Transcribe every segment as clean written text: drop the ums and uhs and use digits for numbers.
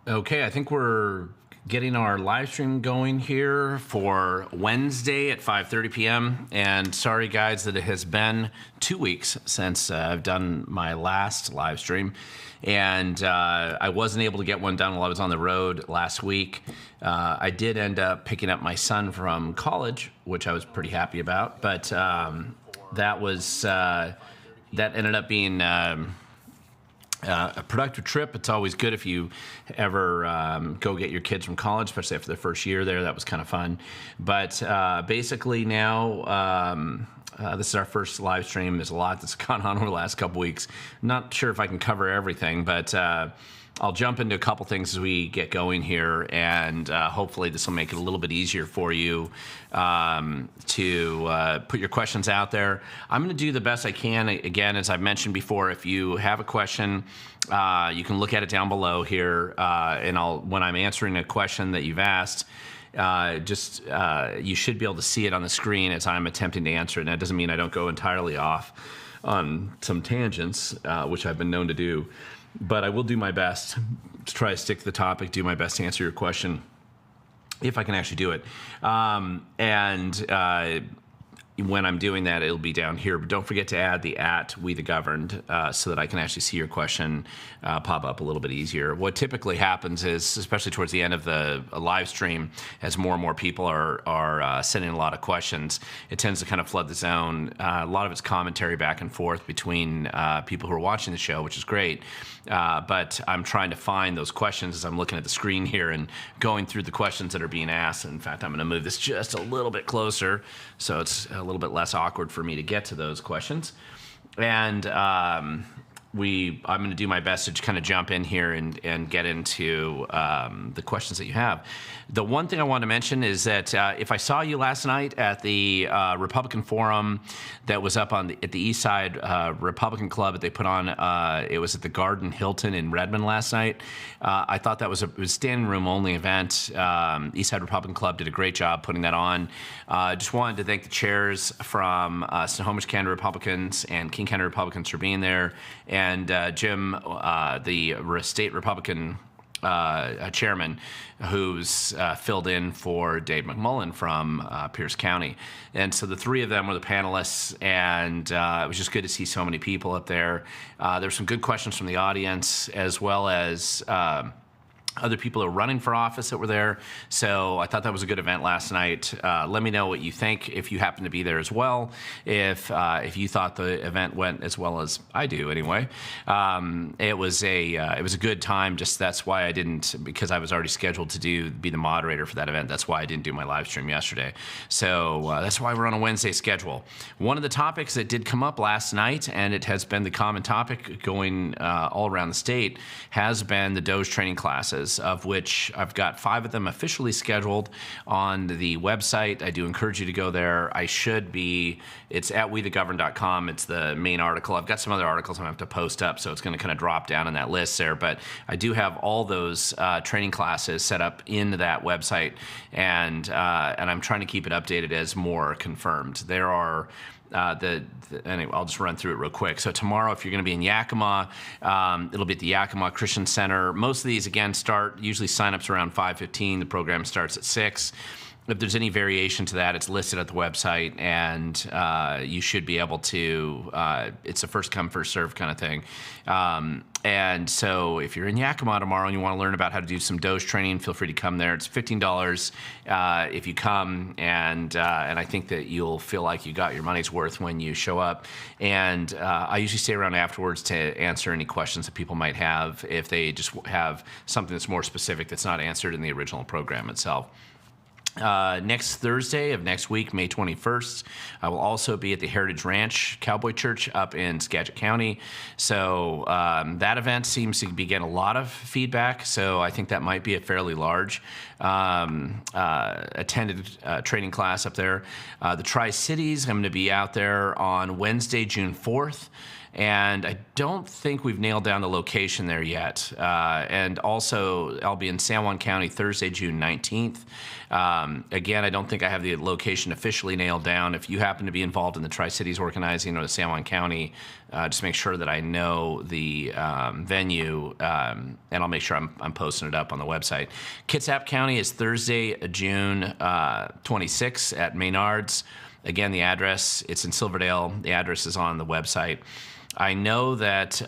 Okay, I think we're getting our live stream going here for Wednesday at 5:30 p.m. And sorry, guys, that it has been 2 weeks since I've done my last live stream. And I wasn't able to get one done while I was on the road last week. I did end up picking up my son from college, which I was pretty happy about. But that ended up being a productive trip. It's always good if you ever go get your kids from college, especially after their first year there. That was kind of fun. But basically now, this is our first live stream. There's a lot that's gone on over the last couple weeks. Not sure if I can cover everything, but I'll jump into a couple things as we get going here, and hopefully this will make it a little bit easier for you to put your questions out there. I'm going to do the best I can. Again, as I've mentioned before, if you have a question, you can look at it down below here, and when I'm answering a question that you've asked, you should be able to see it on the screen as I'm attempting to answer it. And that doesn't mean I don't go entirely off on some tangents, which I've been known to do. But I will do my best to try to stick to the topic, do my best to answer your question, if I can actually do it. When I'm doing that, it'll be down here. But don't forget to add the @WeTheGoverned so that I can actually see your question pop up a little bit easier. What typically happens is, especially towards the end of the live stream, as more and more people are sending a lot of questions, it tends to kind of flood the zone. A lot of it's commentary back and forth between people who are watching the show, which is great. But I'm trying to find those questions as I'm looking at the screen here and going through the questions that are being asked. In fact, I'm going to move this just a little bit closer so it's a little bit less awkward for me to get to those questions. And I'm going to do my best to just kind of jump in here and get into the questions that you have. The one thing I want to mention is that if I saw you last night at the Republican Forum that was up at the East Side Republican Club that they put on, it was at the Garden Hilton in Redmond last night. I thought that was a standing room only event. East Side Republican Club did a great job putting that on. Just wanted to thank the chairs from Snohomish County Republicans and King County Republicans for being there, and Jim, the state Republican chairman, who's filled in for Dave McMullen from Pierce County. And so the three of them were the panelists, and it was just good to see so many people up there. There were some good questions from the audience, as well as other people who are running for office that were there. So I thought that was a good event last night. Let me know what you think if you happen to be there as well. If you thought the event went as well as I do, anyway. It was a good time. Just that's why I didn't, because I was already scheduled to be the moderator for that event. That's why I didn't do my live stream yesterday. So that's why we're on a Wednesday schedule. One of the topics that did come up last night, and it has been the common topic going all around the state, has been the Doge training classes, of which I've got 5 of them officially scheduled on the website. I do encourage you to go there. It's at wethegovern.com. It's the main article. I've got some other articles I'm going to have to post up, so it's going to kind of drop down in that list there. But I do have all those training classes set up in that website, and I'm trying to keep it updated as more confirmed. There are anyway, I'll just run through it real quick. So tomorrow, if you're going to be in Yakima, it'll be at the Yakima Christian Center. Most of these, again, usually sign-ups around 5:15. The program starts at 6. If there's any variation to that, it's listed at the website, and you should be able to, it's a first-come, first-served kind of thing. And so if you're in Yakima tomorrow and you want to learn about how to do some Doge training, feel free to come there. It's $15 if you come, and I think that you'll feel like you got your money's worth when you show up. And I usually stay around afterwards to answer any questions that people might have if they just have something that's more specific that's not answered in the original program itself. Next Thursday of next week, May 21st, I will also be at the Heritage Ranch Cowboy Church up in Skagit County. So that event seems to be getting a lot of feedback, so I think that might be a fairly large attended training class up there. The Tri-Cities, I'm going to be out there on Wednesday, June 4th. and I don't think we've nailed down the location there yet. And also, I'll be in San Juan County Thursday, June 19th. Again, I don't think I have the location officially nailed down. If you happen to be involved in the Tri-Cities organizing or the San Juan County, just make sure that I know the venue, and I'll make sure I'm posting it up on the website. Kitsap County is Thursday, June 26th at Maynard's. Again, the address, it's in Silverdale. The address is on the website. I know that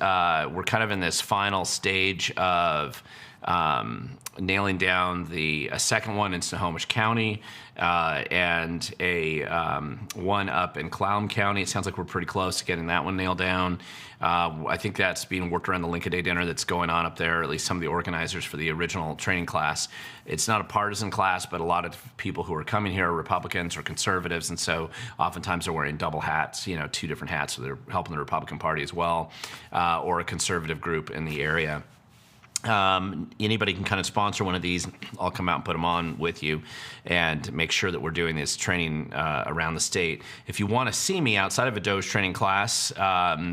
we're kind of in this final stage of nailing down a second one in Snohomish County and a one up in Clallam County. It sounds like we're pretty close to getting that one nailed down. I think that's being worked around the Lincoln Day dinner that's going on up there, at least some of the organizers for the original training class. It's not a partisan class, but a lot of people who are coming here are Republicans or conservatives, and so oftentimes they're wearing double hats, two different hats, so they're helping the Republican Party as well, or a conservative group in the area. Anybody can kind of sponsor one of these. I'll come out and put them on with you and make sure that we're doing this training around the state. If you want to see me outside of a Doge training class,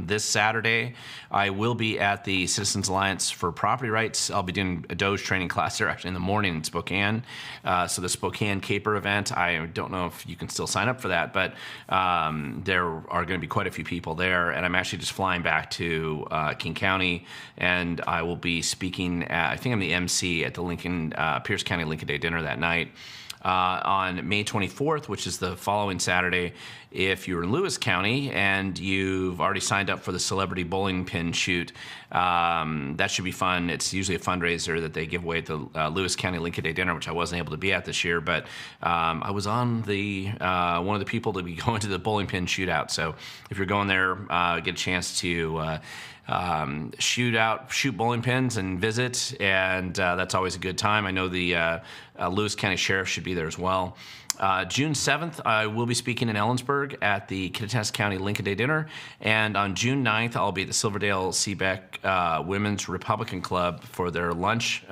this Saturday, I will be at the Citizens Alliance for Property Rights. I'll be doing a Doge training class there actually in the morning in Spokane. So the Spokane Caper event, I don't know if you can still sign up for that, but there are going to be quite a few people there. And I'm actually just flying back to King County, and I will be speaking I think I'm the MC at the Pierce County Lincoln Day dinner that night. On May 24th, which is the following Saturday, if you're in Lewis County and you've already signed up for the celebrity bowling pin shoot, that should be fun. It's usually a fundraiser that they give away at the Lewis County Lincoln Day dinner, which I wasn't able to be at this year, but I was on one of the people to be going to the bowling pin shootout. So if you're going there, get a chance to shoot bowling pins and visit, and that's always a good time. I know the Lewis County Sheriff should be there as well. June 7th, I will be speaking in Ellensburg at the Kittitas County Lincoln Day dinner, and on June 9th, I'll be at the Silverdale Seabeck Women's Republican Club for their lunch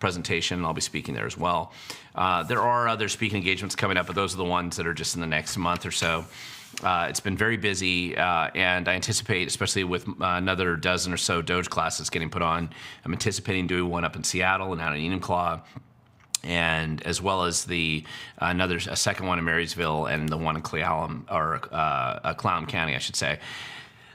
presentation. I'll be speaking there as well. There are other speaking engagements coming up, but those are the ones that are just in the next month or so. It's been very busy, and I anticipate, especially with another dozen or so Doge classes getting put on, I'm anticipating doing one up in Seattle and out in Enumclaw, and as well as a second one in Marysville and the one in Clallam County, I should say.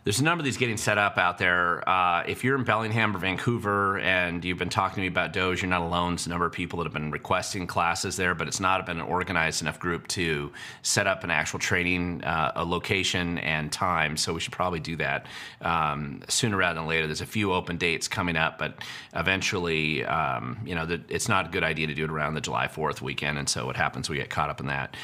There's a number of these getting set up out there. If you're in Bellingham or Vancouver and you've been talking to me about Doge, you're not alone. There's a number of people that have been requesting classes there, but it's not been an organized enough group to set up an actual training a location and time. So we should probably do that sooner rather than later. There's a few open dates coming up, but eventually, it's not a good idea to do it around the July 4th weekend. And so what happens, we get caught up in that.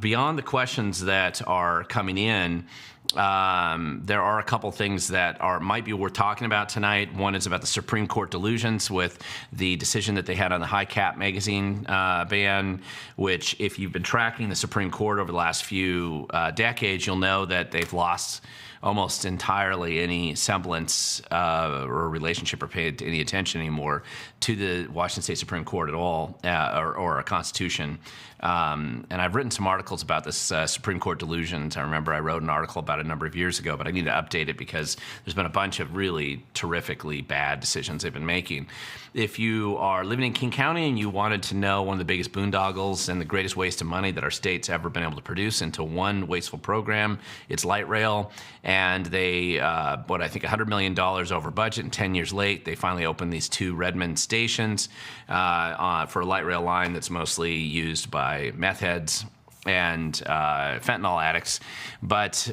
Beyond the questions that are coming in, there are a couple things that might be worth talking about tonight. One is about the Supreme Court delusions with the decision that they had on the High Cap magazine ban, which if you've been tracking the Supreme Court over the last few decades, you'll know that they've lost almost entirely any semblance or relationship or paid any attention anymore to the Washington State Supreme Court at all, or a Constitution. And I've written some articles about this Supreme Court delusions. I remember I wrote an article about it a number of years ago, but I need to update it because there's been a bunch of really terrifically bad decisions they've been making. If you are living in King County and you wanted to know one of the biggest boondoggles and the greatest waste of money that our state's ever been able to produce into one wasteful program, it's light rail. And they, I think $100 million over budget and 10 years late, they finally opened these two Redmond stations for a light rail line that's mostly used by meth heads and fentanyl addicts. But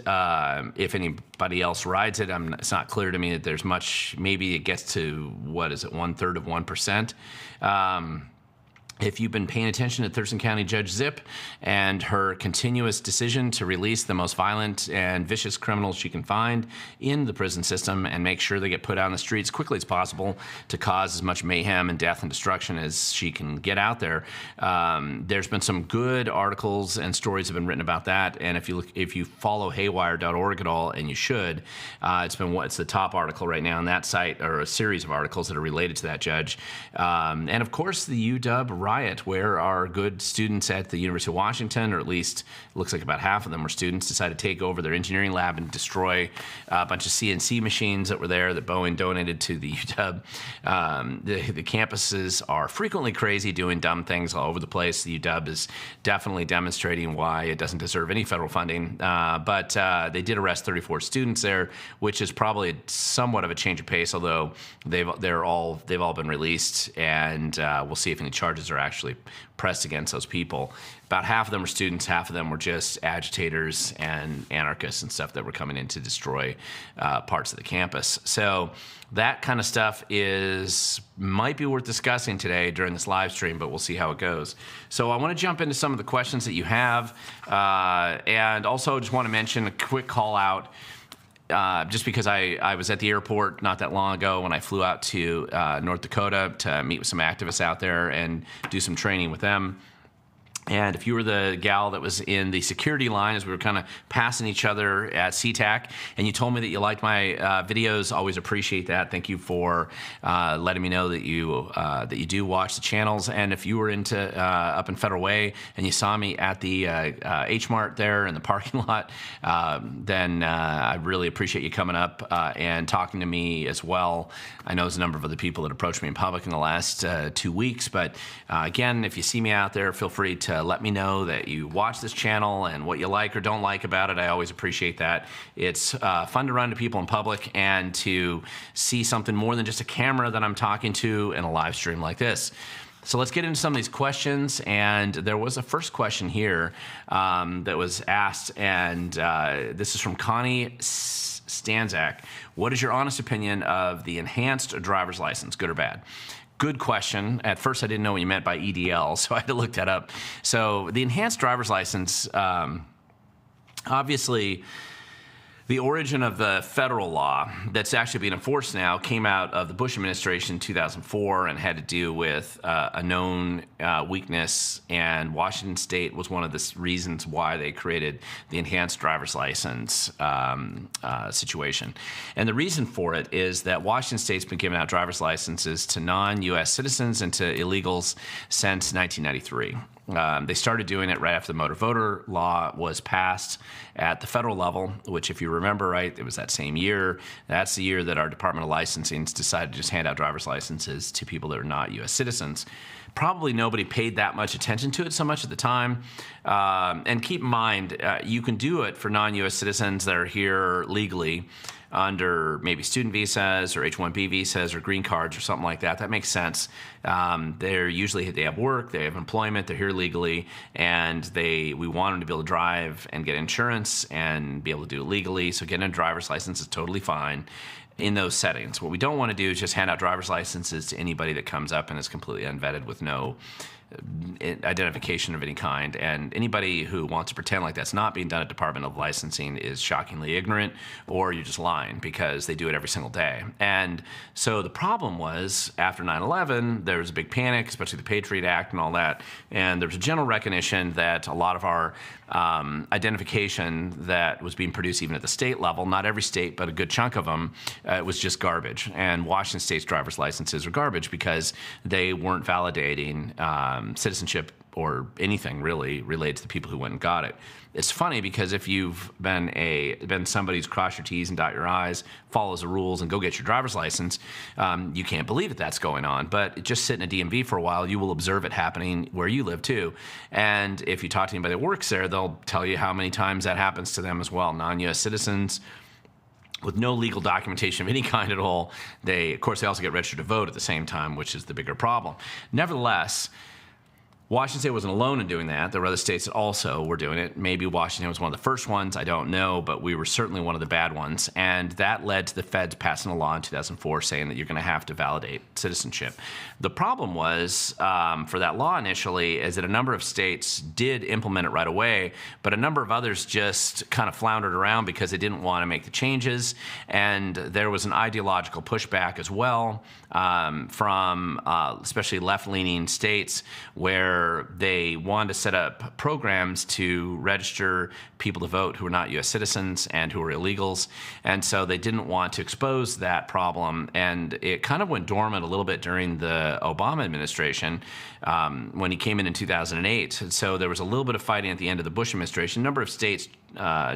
if anybody else rides it, it's not clear to me that there's much. Maybe it gets to, 1/3 of 1%. If you've been paying attention to Thurston County Judge Zip and her continuous decision to release the most violent and vicious criminals she can find in the prison system and make sure they get put out on the streets as quickly as possible to cause as much mayhem and death and destruction as she can get out there, there's been some good articles and stories have been written about that. And if you follow haywire.org at all, and you should, it's the top article right now on that site, or a series of articles that are related to that judge. And of course, the UDub Riot, where our good students at the University of Washington, or at least it looks like about half of them were students, decided to take over their engineering lab and destroy a bunch of CNC machines that were there that Boeing donated to the UDub. The campuses are frequently crazy, doing dumb things all over the place. The UDub is definitely demonstrating why it doesn't deserve any federal funding. But they did arrest 34 students there, which is probably somewhat of a change of pace, although they've all been released, and we'll see if any charges are actually pressed against those people. About half of them were students, half of them were just agitators and anarchists and stuff that were coming in to destroy parts of the campus. So that kind of stuff might be worth discussing today during this live stream, but we'll see how it goes. So I want to jump into some of the questions that you have, and also just want to mention a quick call out. Just because I was at the airport not that long ago when I flew out to North Dakota to meet with some activists out there and do some training with them. And if you were the gal that was in the security line as we were kind of passing each other at SeaTac, and you told me that you liked my videos, always appreciate that. Thank you for letting me know that you do watch the channels. And if you were up in Federal Way and you saw me at the H Mart there in the parking lot, then I really appreciate you coming up and talking to me as well. I know there's a number of other people that approached me in public in the last 2 weeks, but again, if you see me out there, feel free to let me know that you watch this channel and what you like or don't like about it. I always appreciate that. It's fun to run to people in public and to see something more than just a camera that I'm talking to in a live stream like this. So let's get into some of these questions. And there was a first question here that was asked, and this is from Connie Stanzak. What is your honest opinion of the enhanced driver's license, good or bad? Good question. At first, I didn't know what you meant by EDL, so I had to look that up. So the enhanced driver's license, obviously, the origin of the federal law that's actually being enforced now came out of the Bush administration in 2004 and had to do with a known weakness, and Washington State was one of the reasons why they created the enhanced driver's license situation. And the reason for it is that Washington State's been giving out driver's licenses to non-U.S. citizens and to illegals since 1993. They started doing it right after the motor voter law was passed at the federal level, which, if you remember right, it was that same year. That's the year that our Department of Licensing decided to just hand out driver's licenses to people that are not U.S. citizens. Probably nobody paid that much attention to it so much at the time. And keep in mind, you can do it for non-U.S. citizens that are here legally under maybe student visas or H-1B visas or green cards or something like that. That makes sense. They have work, they have employment, they're here legally, and we want them to be able to drive and get insurance and be able to do it legally. So getting a driver's license is totally fine in those settings. What we don't want to do is just hand out driver's licenses to anybody that comes up and is completely unvetted with no identification of any kind. And anybody who wants to pretend like that's not being done at Department of Licensing is shockingly ignorant, or you're just lying, because they do it every single day. And so the problem was, after 9/11, there was a big panic, especially the Patriot Act and all that, and there was a general recognition that a lot of our identification that was being produced even at the state level, not every state, but a good chunk of them, was just garbage. And Washington State's driver's licenses are garbage because they weren't validating citizenship or anything really related to the people who went and got it. It's funny because if you've been somebody who's crossed your T's and dot your I's, follows the rules, and go get your driver's license, you can't believe that that's going on. But just sit in a DMV for a while, you will observe it happening where you live too. And if you talk to anybody that works there, they'll tell you how many times that happens to them as well. Non-U.S. citizens with no legal documentation of any kind at all. Of course, they also get registered to vote at the same time, which is the bigger problem. Nevertheless, Washington State wasn't alone in doing that. There were other states that also were doing it. Maybe Washington was one of the first ones. I don't know, but we were certainly one of the bad ones. And that led to the feds passing a law in 2004 saying that you're going to have to validate citizenship. The problem was, for that law initially, is that a number of states did implement it right away, but a number of others just kind of floundered around because they didn't want to make the changes. And there was an ideological pushback as well from especially left-leaning states where where they wanted to set up programs to register people to vote who are not U.S. citizens and who are illegals. And so they didn't want to expose that problem. And it kind of went dormant a little bit during the Obama administration when he came in 2008. And so there was a little bit of fighting at the end of the Bush administration. A number of states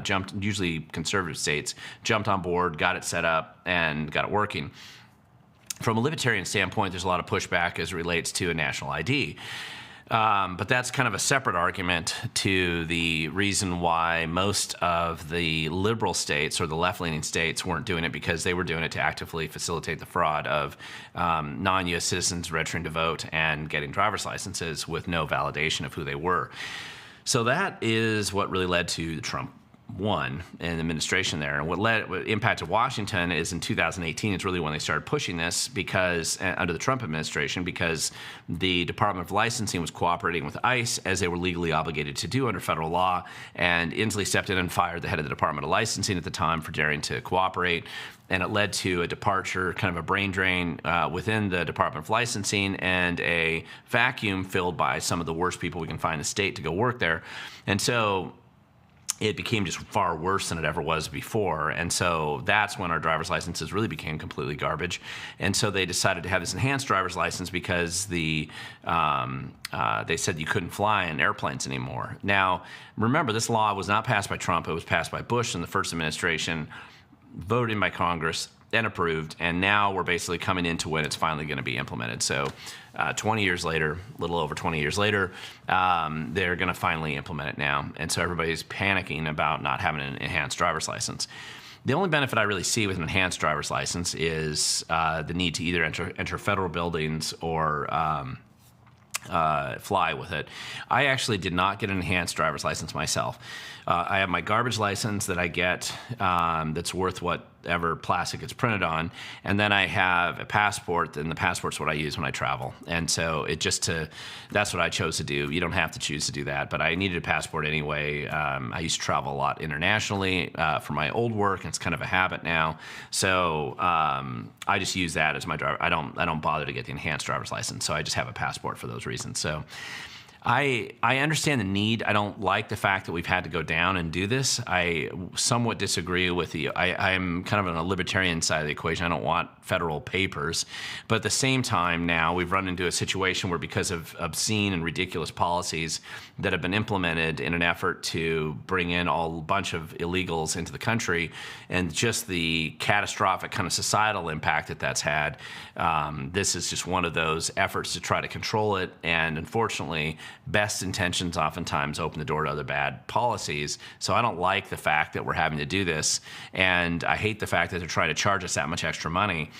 jumped, usually conservative states, jumped on board, got it set up, and got it working. From a libertarian standpoint, there's a lot of pushback as it relates to a national ID. But that's kind of a separate argument to the reason why most of the liberal states or the left-leaning states weren't doing it, because they were doing it to actively facilitate the fraud of non-U.S. citizens registering to vote and getting driver's licenses with no validation of who they were. So that is what really led to the Trump won in the administration there. And what impacted Washington is in 2018 is really when they started pushing this, because under the Trump administration, because the Department of Licensing was cooperating with ICE as they were legally obligated to do under federal law. And Inslee stepped in and fired the head of the Department of Licensing at the time for daring to cooperate. And it led to a departure, kind of a brain drain within the Department of Licensing, and a vacuum filled by some of the worst people we can find in the state to go work there. And so it became just far worse than it ever was before. And so that's when our driver's licenses really became completely garbage. And so they decided to have this enhanced driver's license because they said you couldn't fly in airplanes anymore. Now, remember, this law was not passed by Trump. It was passed by Bush in the first administration, voted in by Congress, and approved. And now we're basically coming into when it's finally going to be implemented. So 20 years later, a little over 20 years later, they're going to finally implement it now. And so everybody's panicking about not having an enhanced driver's license. The only benefit I really see with an enhanced driver's license is the need to either enter federal buildings or fly with it. I actually did not get an enhanced driver's license myself. I have my garbage license that I get that's worth whatever plastic it's printed on, and then I have a passport, and the passport's what I use when I travel. And so that's what I chose to do. You don't have to choose to do that, but I needed a passport anyway. I used to travel a lot internationally for my old work, and it's kind of a habit now. So I just use that as my driver. I don't bother to get the enhanced driver's license, so I just have a passport for those reasons. So I understand the need. I don't like the fact that we've had to go down and do this. I somewhat disagree with you. I'm kind of on a libertarian side of the equation. I don't want federal papers. But at the same time now, we've run into a situation where, because of obscene and ridiculous policies that have been implemented in an effort to bring in a bunch of illegals into the country, and just the catastrophic kind of societal impact that that's had, this is just one of those efforts to try to control it. And unfortunately, best intentions oftentimes open the door to other bad policies. So I don't like the fact that we're having to do this, and I hate the fact that they're trying to charge us that much extra money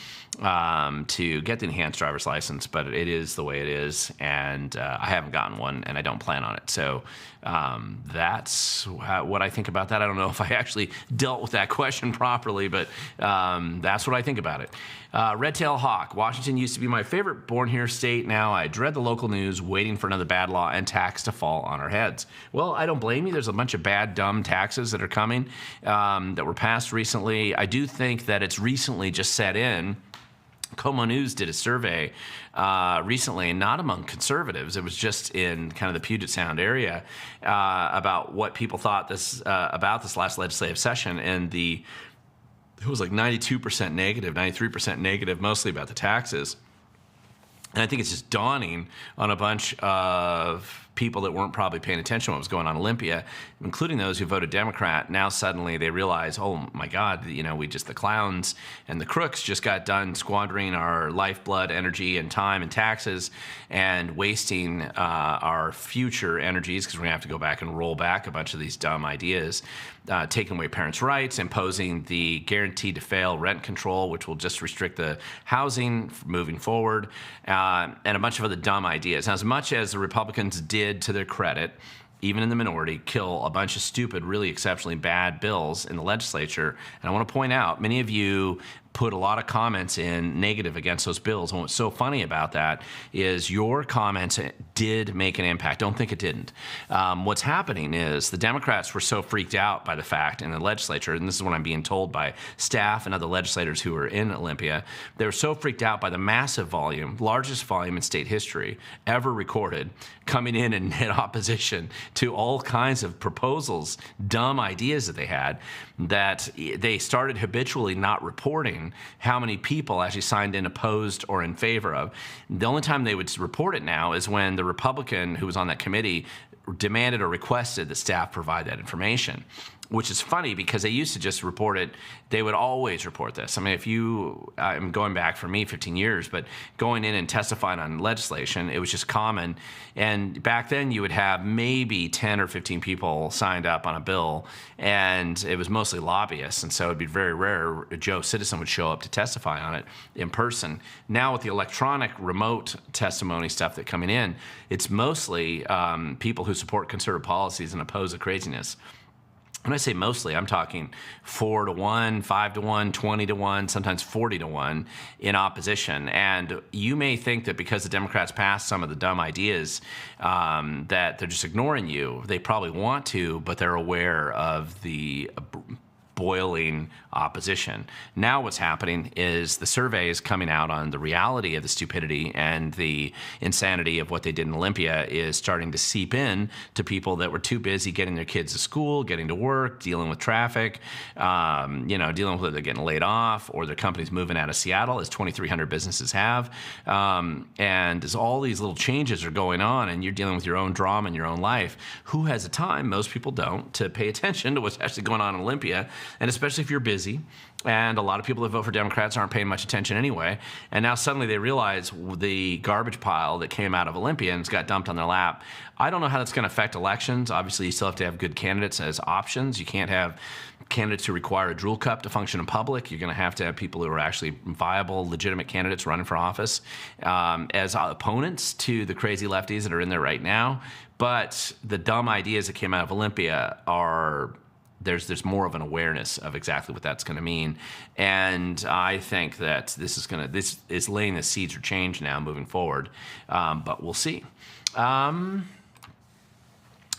to get the enhanced driver's license, but it is the way it is, and I haven't gotten one, and I don't plan on it. So that's what I think about that. I don't know if I actually dealt with that question properly, but that's what I think about it. Red-tail hawk. Washington used to be my favorite born-here state. Now I dread the local news, waiting for another bad law and tax to fall on our heads. Well, I don't blame you. There's a bunch of bad, dumb taxes that are coming that were passed recently. I do think that it's recently just set in. Como News did a survey recently, not among conservatives. It was just in kind of the Puget Sound area about what people thought about this last legislative session, and it was like 92% negative, 93% negative, mostly about the taxes. And I think it's just dawning on a bunch of people that weren't probably paying attention to what was going on in Olympia, including those who voted Democrat. Now suddenly they realize, oh my God, the clowns and the crooks just got done squandering our lifeblood, energy, and time and taxes, and wasting our future energies, because we're gonna have to go back and roll back a bunch of these dumb ideas, taking away parents' rights, imposing the guaranteed to fail rent control, which will just restrict the housing moving forward, and a bunch of other dumb ideas. Now, as much as the Republicans did, to their credit, even in the minority, kill a bunch of stupid, really exceptionally bad bills in the legislature. And I want to point out, many of you put a lot of comments in negative against those bills. And what's so funny about that is your comments did make an impact. Don't think it didn't. What's happening is the Democrats were so freaked out by the fact in the legislature, and this is what I'm being told by staff and other legislators who were in Olympia, they were so freaked out by the massive volume, largest volume in state history ever recorded, coming in opposition to all kinds of proposals, dumb ideas that they had, that they started habitually not reporting how many people actually signed in opposed or in favor of. The only time they would report it now is when the Republican who was on that committee demanded or requested that staff provide that information, which is funny because they used to just report it. They would always report this. I mean, I'm going back for me 15 years, but going in and testifying on legislation, it was just common. And back then you would have maybe 10 or 15 people signed up on a bill, and it was mostly lobbyists. And so it'd be very rare a Joe citizen would show up to testify on it in person. Now with the electronic remote testimony stuff that's coming in, it's mostly people who support conservative policies and oppose the craziness. When I say mostly, I'm talking 4 to 1, 5 to 1, 20 to 1, sometimes 40 to 1 in opposition. And you may think that because the Democrats passed some of the dumb ideas that they're just ignoring you. They probably want to, but they're aware of the boiling opposition. Now what's happening is the survey is coming out on the reality of the stupidity and the insanity of what they did in Olympia is starting to seep in to people that were too busy getting their kids to school, getting to work, dealing with traffic, dealing with they're getting laid off or their company's moving out of Seattle, as 2,300 businesses have. And as all these little changes are going on and you're dealing with your own drama in your own life, who has the time? Most people don't, to pay attention to what's actually going on in Olympia. And especially if you're busy, and a lot of people that vote for Democrats aren't paying much attention anyway, and now suddenly they realize the garbage pile that came out of Olympia and got dumped on their lap. I don't know how that's going to affect elections. Obviously, you still have to have good candidates as options. You can't have candidates who require a drool cup to function in public. You're going to have people who are actually viable, legitimate candidates running for office as opponents to the crazy lefties that are in there right now. But the dumb ideas that came out of Olympia are... There's more of an awareness of exactly what that's going to mean, and I think that this is laying the seeds for change now moving forward, but we'll see.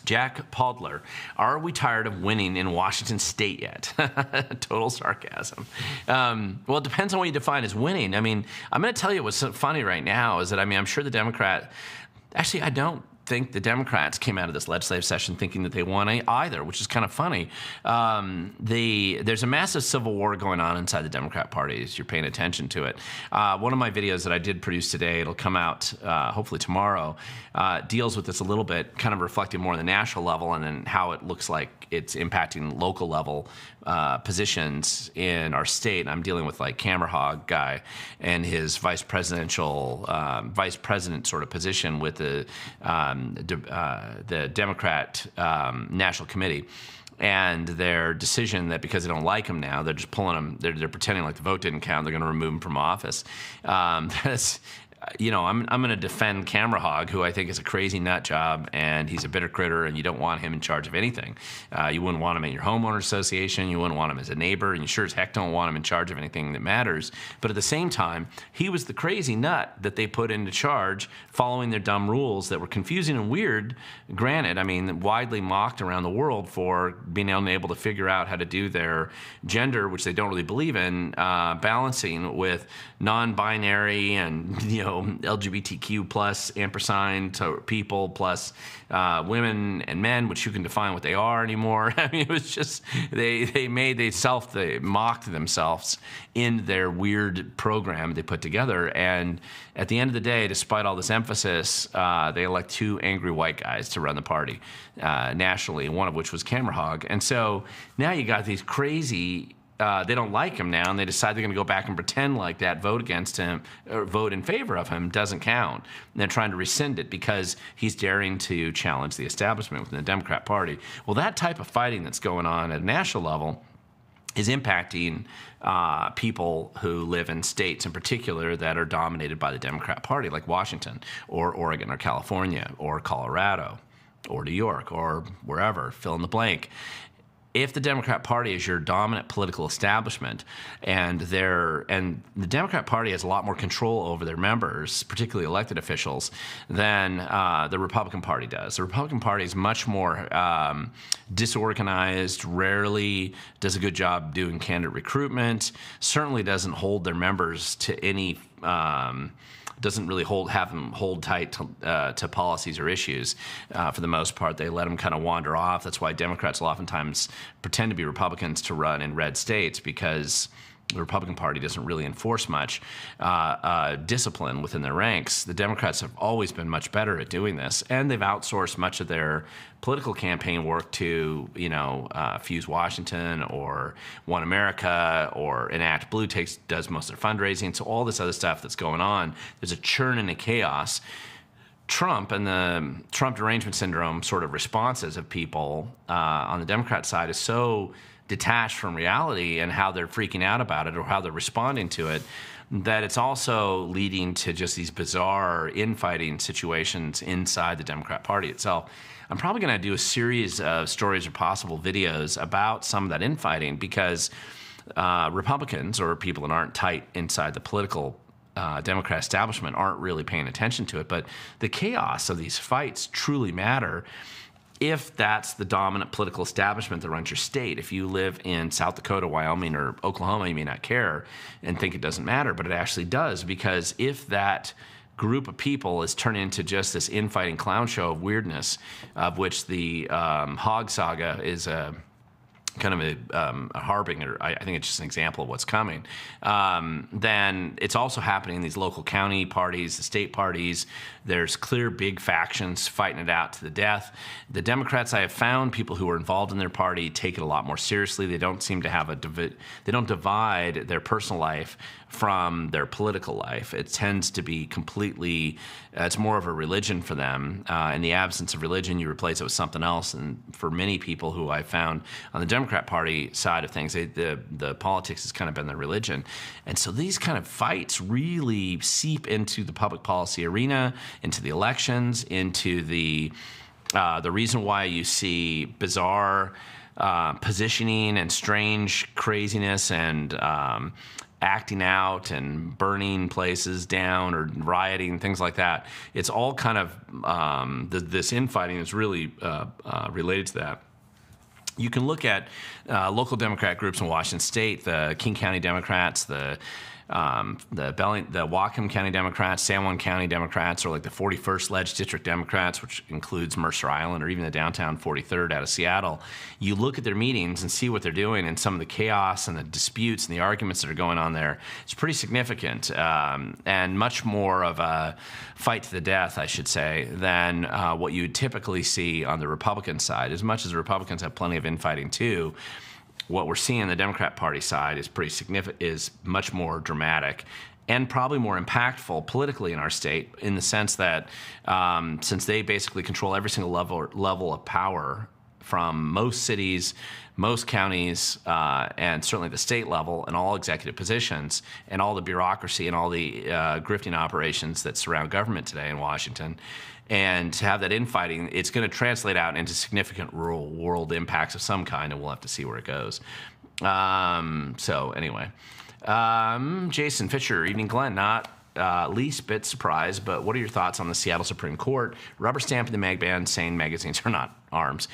Jack Podler, are we tired of winning in Washington State yet? Total sarcasm. Well, it depends on what you define as winning. I mean, I'm going to tell you what's so funny right now is that I'm sure the Democrat. Actually, I don't think the Democrats came out of this legislative session thinking that they won either, which is kind of funny. There's a massive civil war going on inside the Democrat Party as you're paying attention to it. One of my videos that I did produce today, it'll come out hopefully tomorrow, deals with this a little bit, kind of reflecting more on the national level and then how it looks like it's impacting local level positions in our state. And I'm dealing with like Camera Hog guy and his vice president sort of position with the Democrat National Committee and their decision that because they don't like him now, they're just pulling him, they're pretending like the vote didn't count, they're going to remove him from office. I'm going to defend Camera Hog, who I think is a crazy nut job, and he's a bitter critter, and you don't want him in charge of anything. You wouldn't want him in your homeowner association. You wouldn't want him as a neighbor, and you sure as heck don't want him in charge of anything that matters. But at the same time, he was the crazy nut that they put into charge following their dumb rules that were confusing and weird, granted, widely mocked around the world for being unable to figure out how to do their gender, which they don't really believe in, balancing with non-binary and, LGBTQ plus ampersand to people plus women and men, which you can define what they are anymore. It was just they mocked themselves in their weird program they put together. And at the end of the day, despite all this emphasis, they elect two angry white guys to run the party nationally, one of which was Camera Hog. And so now you got these crazy. They don't like him now, and they decide they're going to go back and pretend like that vote against him or vote in favor of him doesn't count. And they're trying to rescind it because he's daring to challenge the establishment within the Democrat Party. Well, that type of fighting that's going on at a national level is impacting people who live in states in particular that are dominated by the Democrat Party, like Washington or Oregon or California or Colorado or New York or wherever, fill in the blank. if the Democrat Party is your dominant political establishment, and the Democrat Party has a lot more control over their members, particularly elected officials, than the Republican Party does. The Republican Party is much more disorganized, rarely does a good job doing candidate recruitment, certainly doesn't hold their members to any doesn't really have them hold tight to policies or issues. For the most part, they let them kind of wander off. That's why Democrats will oftentimes pretend to be Republicans to run in red states, because the Republican Party doesn't really enforce much discipline within their ranks. The Democrats have always been much better at doing this, and they've outsourced much of their political campaign work to, Fuse Washington or One America, or Enact Blue does most of their fundraising. So all this other stuff that's going on, there's a churn and a chaos. Trump and the Trump derangement syndrome sort of responses of people on the Democrat side is so detached from reality and how they're freaking out about it or how they're responding to it, that it's also leading to just these bizarre infighting situations inside the Democrat Party itself. I'm probably going to do a series of stories or possible videos about some of that infighting, because Republicans, or people that aren't tight inside the political Democrat establishment, aren't really paying attention to it. But the chaos of these fights truly matter if that's the dominant political establishment that runs your state. If you live in South Dakota, Wyoming, or Oklahoma, you may not care and think it doesn't matter, but it actually does, because if that group of people is turned into just this infighting clown show of weirdness, of which the Hog Saga is a kind of a harbinger, I think it's just an example of what's coming, then it's also happening in these local county parties, the state parties. There's clear big factions fighting it out to the death. The Democrats, I have found, people who are involved in their party take it a lot more seriously. They don't seem to have they don't divide their personal life from their political life. It tends to be completely, it's more of a religion for them. In the absence of religion, you replace it with something else. And for many people who I found on the Democrat Party side of things, the politics has kind of been their religion. And so these kind of fights really seep into the public policy arena, into the elections, into the reason why you see bizarre positioning and strange craziness and acting out and burning places down or rioting, things like that. It's all kind of, this infighting is really related to that. You can look at local Democrat groups in Washington State, the King County Democrats, the Whatcom County Democrats, San Juan County Democrats, or like the 41st Ledge District Democrats, which includes Mercer Island, or even the downtown 43rd out of Seattle. You look at their meetings and see what they're doing, and some of the chaos and the disputes and the arguments that are going on there. It's pretty significant, and much more of a fight to the death, I should say, than what you would typically see on the Republican side. As much as the Republicans have plenty of infighting too, what we're seeing on the Democrat Party side is pretty significant, is much more dramatic and probably more impactful politically in our state, in the sense that since they basically control every single level of power, from most cities, most counties, and certainly the state level, and all executive positions, and all the bureaucracy and all the grifting operations that surround government today in Washington. And to have that infighting, it's going to translate out into significant real world impacts of some kind, and we'll have to see where it goes. So anyway, Jason Fisher, evening Glenn, not least bit surprised, but what are your thoughts on the Seattle Supreme Court rubber stamping the mag ban, saying magazines are not arms?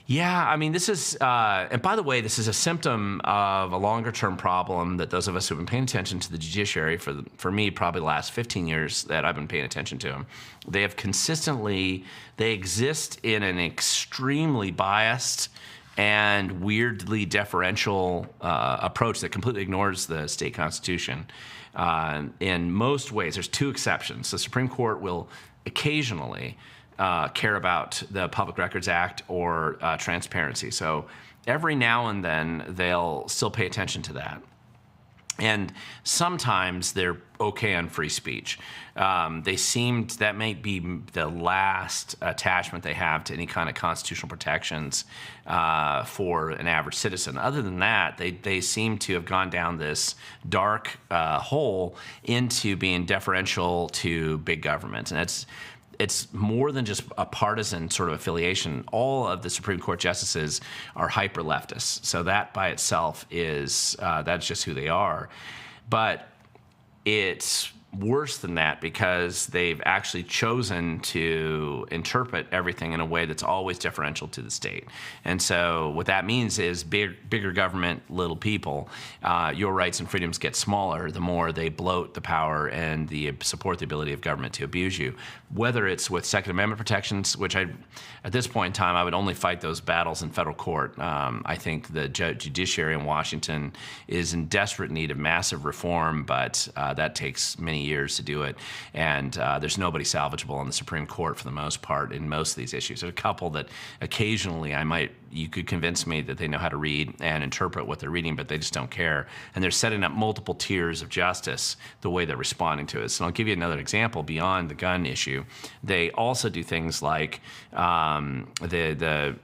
Yeah, I mean, this is, and by the way, this is a symptom of a longer-term problem that those of us who have been paying attention to the judiciary, for me, probably the last 15 years that I've been paying attention to them, they have consistently, they exist in an extremely biased and weirdly deferential approach that completely ignores the state constitution. In most ways, there's two exceptions. The Supreme Court will occasionally care about the Public Records Act or transparency. So every now and then they'll still pay attention to that. And sometimes they're okay on free speech. That may be the last attachment they have to any kind of constitutional protections for an average citizen. Other than that, they seem to have gone down this dark hole into being deferential to big government. And it's more than just a partisan sort of affiliation. All of the Supreme Court justices are hyper leftists, so that by itself is that's just who they are. But it's worse than that because they've actually chosen to interpret everything in a way that's always differential to the state. And so what that means is bigger government, little people. Your rights and freedoms get smaller the more they bloat the power and support the ability of government to abuse you. Whether it's with Second Amendment protections, which at this point in time, I would only fight those battles in federal court. I think the judiciary in Washington is in desperate need of massive reform, but that takes many years to do it, and there's nobody salvageable in the Supreme Court for the most part in most of these issues. There's a couple that occasionally you could convince me that they know how to read and interpret what they're reading, but they just don't care. And they're setting up multiple tiers of justice the way they're responding to it. So I'll give you another example beyond the gun issue. They also do things like the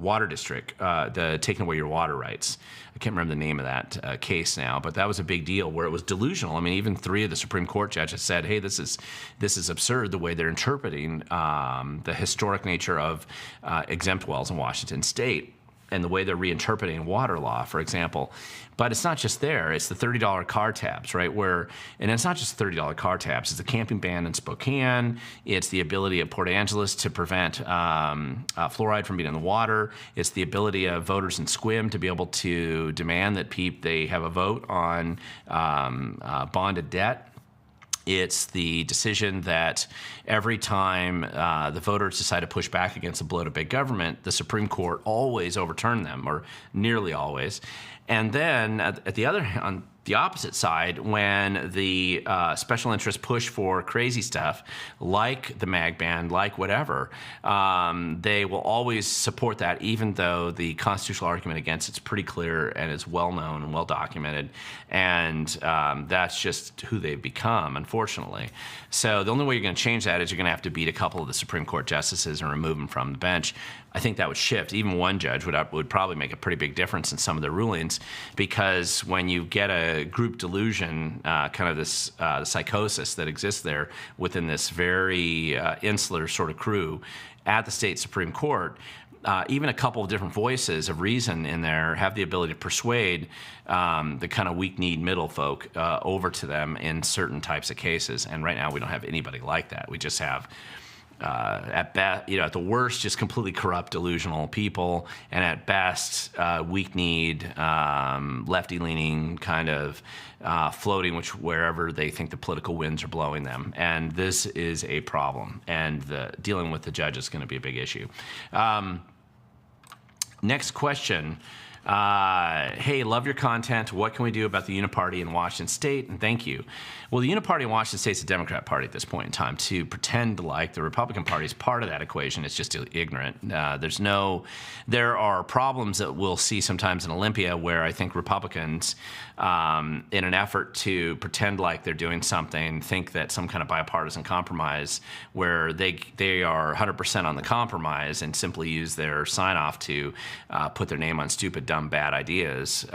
water district, the taking away your water rights. I can't remember the name of that case now, but that was a big deal where it was delusional. I mean, even 3 of the Supreme Court judges said, hey, this is absurd the way they're interpreting the historic nature of exempt wells in Washington state and the way they're reinterpreting water law, for example. But it's not just there. It's the $30 car tabs, right? And it's not just $30 car tabs. It's the camping ban in Spokane. It's the ability at Port Angeles to prevent fluoride from being in the water. It's the ability of voters in Squim to be able to demand that they have a vote on bonded debt. It's the decision that every time the voters decide to push back against the bloated big government, the Supreme Court always overturned them, or nearly always. And then on the opposite side, when the special interests push for crazy stuff like the mag ban, like whatever, they will always support that, even though the constitutional argument against it's pretty clear and is well known and well documented. And that's just who they've become, unfortunately. So the only way you're going to change that is you're going to have to beat a couple of the Supreme Court justices and remove them from the bench. I think that would shift. Even one judge would probably make a pretty big difference in some of the rulings, because when you get a group delusion, kind of this psychosis that exists there within this very insular sort of crew at the state Supreme Court, even a couple of different voices of reason in there have the ability to persuade the kind of weak-kneed middle folk over to them in certain types of cases. And right now we don't have anybody like that. We just have at the worst, just completely corrupt, delusional people, and at best, weak-kneed, lefty-leaning kind of floating wherever they think the political winds are blowing them. And this is a problem, and dealing with the judge is going to be a big issue. Next question. Hey, love your content. What can we do about the Uni Party in Washington State? And thank you. Well, the Uni Party in Washington State is a Democrat party at this point in time. To pretend like the Republican Party is part of that equation is just ignorant. There are problems that we'll see sometimes in Olympia where I think Republicans, in an effort to pretend like they're doing something, think that some kind of bipartisan compromise where they are 100% on the compromise and simply use their sign-off to put their name on stupid, dumb, bad ideas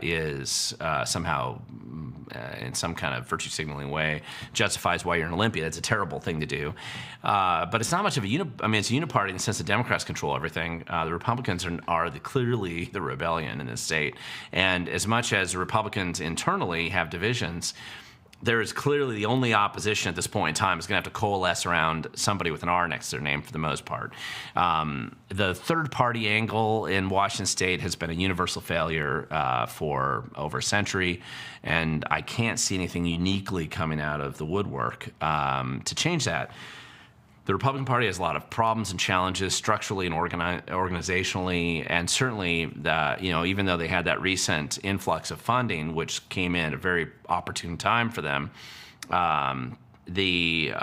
is somehow in some kind of virtue signaling way justifies why you're in Olympia. That's a terrible thing to do. But it's not much of it's a uniparty in the sense that Democrats control everything. The Republicans are clearly the rebellion in this state. And as much as the Republicans internally have divisions, there is clearly the only opposition at this point in time is going to have to coalesce around somebody with an R next to their name for the most part. The third-party angle in Washington State has been a universal failure for over a century, and I can't see anything uniquely coming out of the woodwork to change that. The Republican Party has a lot of problems and challenges structurally and organizationally, and certainly, even though they had that recent influx of funding, which came in at a very opportune time for them, they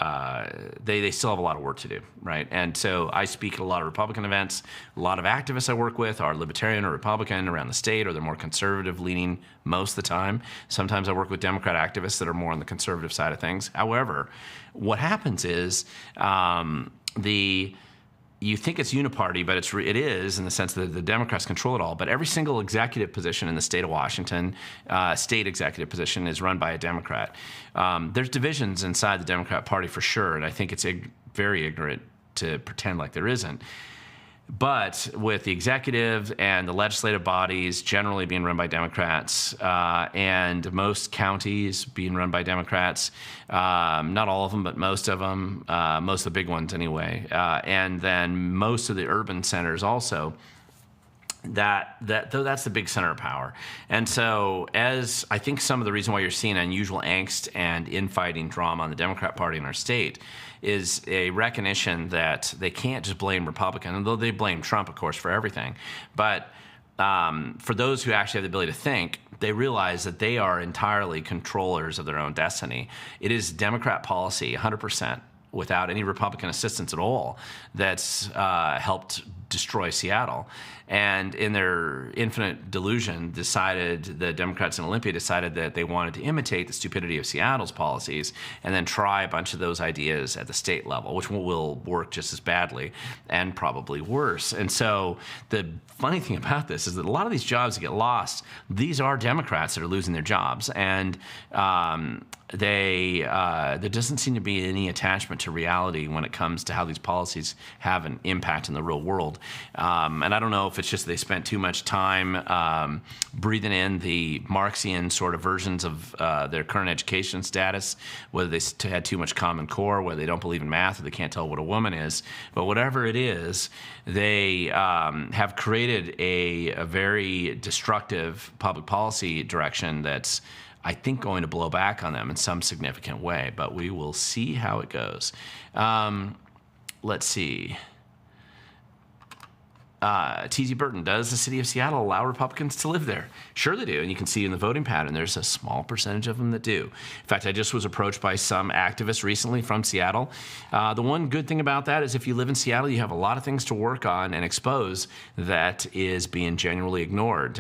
still have a lot of work to do, right? And so I speak at a lot of Republican events. A lot of activists I work with are Libertarian or Republican around the state, or they're more conservative leaning most of the time. Sometimes I work with Democrat activists that are more on the conservative side of things. However, what happens is the you think it's Uni Party, but it is in the sense that the Democrats control it all. But every single executive position in the state of Washington, state executive position, is run by a Democrat. There's divisions inside the Democrat Party for sure, and I think it's very ignorant to pretend like there isn't. But with the executive and the legislative bodies generally being run by Democrats, and most counties being run by Democrats, not all of them, but most of them, most of the big ones anyway, and then most of the urban centers also, that's the big center of power. And so as I think some of the reason why you're seeing unusual angst and infighting drama on the Democrat Party in our state is a recognition that they can't just blame Republicans, although they blame Trump, of course, for everything. But for those who actually have the ability to think, they realize that they are entirely controllers of their own destiny. It is Democrat policy, 100%, without any Republican assistance at all, that's helped destroy Seattle. And in their infinite delusion, the Democrats in Olympia decided that they wanted to imitate the stupidity of Seattle's policies and then try a bunch of those ideas at the state level, which will work just as badly and probably worse. And so the funny thing about this is that a lot of these jobs that get lost, these are Democrats that are losing their jobs. And there doesn't seem to be any attachment to reality when it comes to how these policies have an impact in the real world. And I don't know if it's just they spent too much time breathing in the Marxian sort of versions of their current education status, whether they had too much Common Core, whether they don't believe in math, or they can't tell what a woman is. But whatever it is, they have created a very destructive public policy direction that's, I think, going to blow back on them in some significant way, but we will see how it goes. Let's see. T.Z. Burton, does the city of Seattle allow Republicans to live there? Sure they do, and you can see in the voting pattern, there's a small percentage of them that do. In fact, I just was approached by some activists recently from Seattle. The one good thing about that is if you live in Seattle, you have a lot of things to work on and expose that is being genuinely ignored.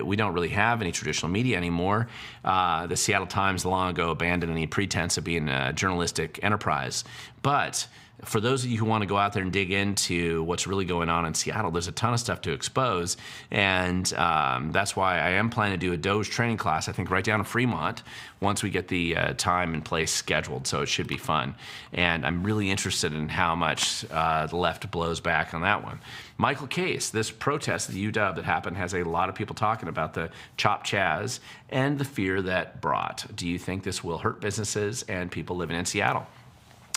We don't really have any traditional media anymore. The Seattle Times long ago abandoned any pretense of being a journalistic enterprise. But for those of you who want to go out there and dig into what's really going on in Seattle, there's a ton of stuff to expose, and that's why I am planning to do a Doge training class, I think right down in Fremont, once we get the time and place scheduled, so it should be fun. And I'm really interested in how much the left blows back on that one. Michael Case, this protest at the UW that happened has a lot of people talking about the Chop Chaz and the fear that brought. Do you think this will hurt businesses and people living in Seattle?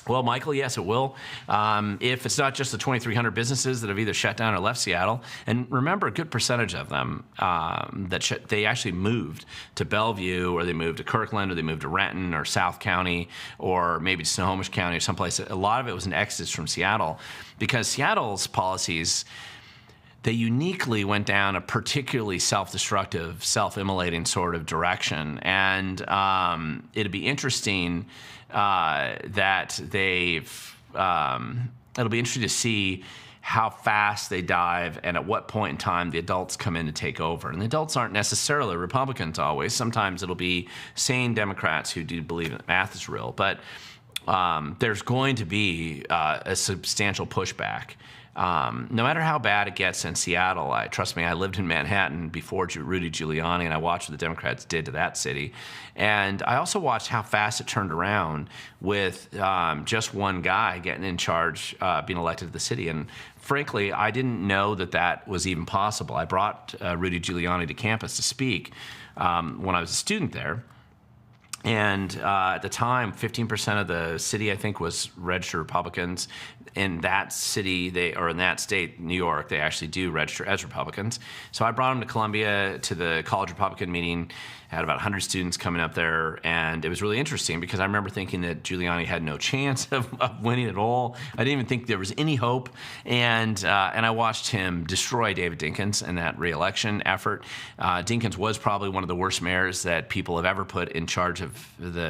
Well, Michael, yes, it will. If it's not just the 2,300 businesses that have either shut down or left Seattle, and remember, a good percentage of them they actually moved to Bellevue, or they moved to Kirkland, or they moved to Renton, or South County, or maybe to Snohomish County, or someplace. A lot of it was an exodus from Seattle, because Seattle's policies, they uniquely went down a particularly self-destructive, self-immolating sort of direction. And it'd be interesting that it'll be interesting to see how fast they dive and at what point in time the adults come in to take over. And the adults aren't necessarily Republicans always. Sometimes it'll be sane Democrats who do believe that math is real. But there's going to be a substantial pushback. No matter how bad it gets in Seattle, trust me, I lived in Manhattan before Rudy Giuliani, and I watched what the Democrats did to that city. And I also watched how fast it turned around with just one guy getting in charge, being elected to the city. And frankly, I didn't know that that was even possible. I brought Rudy Giuliani to campus to speak when I was a student there. And at the time, 15% of the city, I think, was registered Republicans. In that city, or in that state, New York, they actually do register as Republicans. So I brought them to Columbia to the college Republican meeting. I had about 100 students coming up there, and it was really interesting because I remember thinking that Giuliani had no chance of winning at all. I didn't even think there was any hope, and I watched him destroy David Dinkins in that re-election effort. Dinkins was probably one of the worst mayors that people have ever put in charge of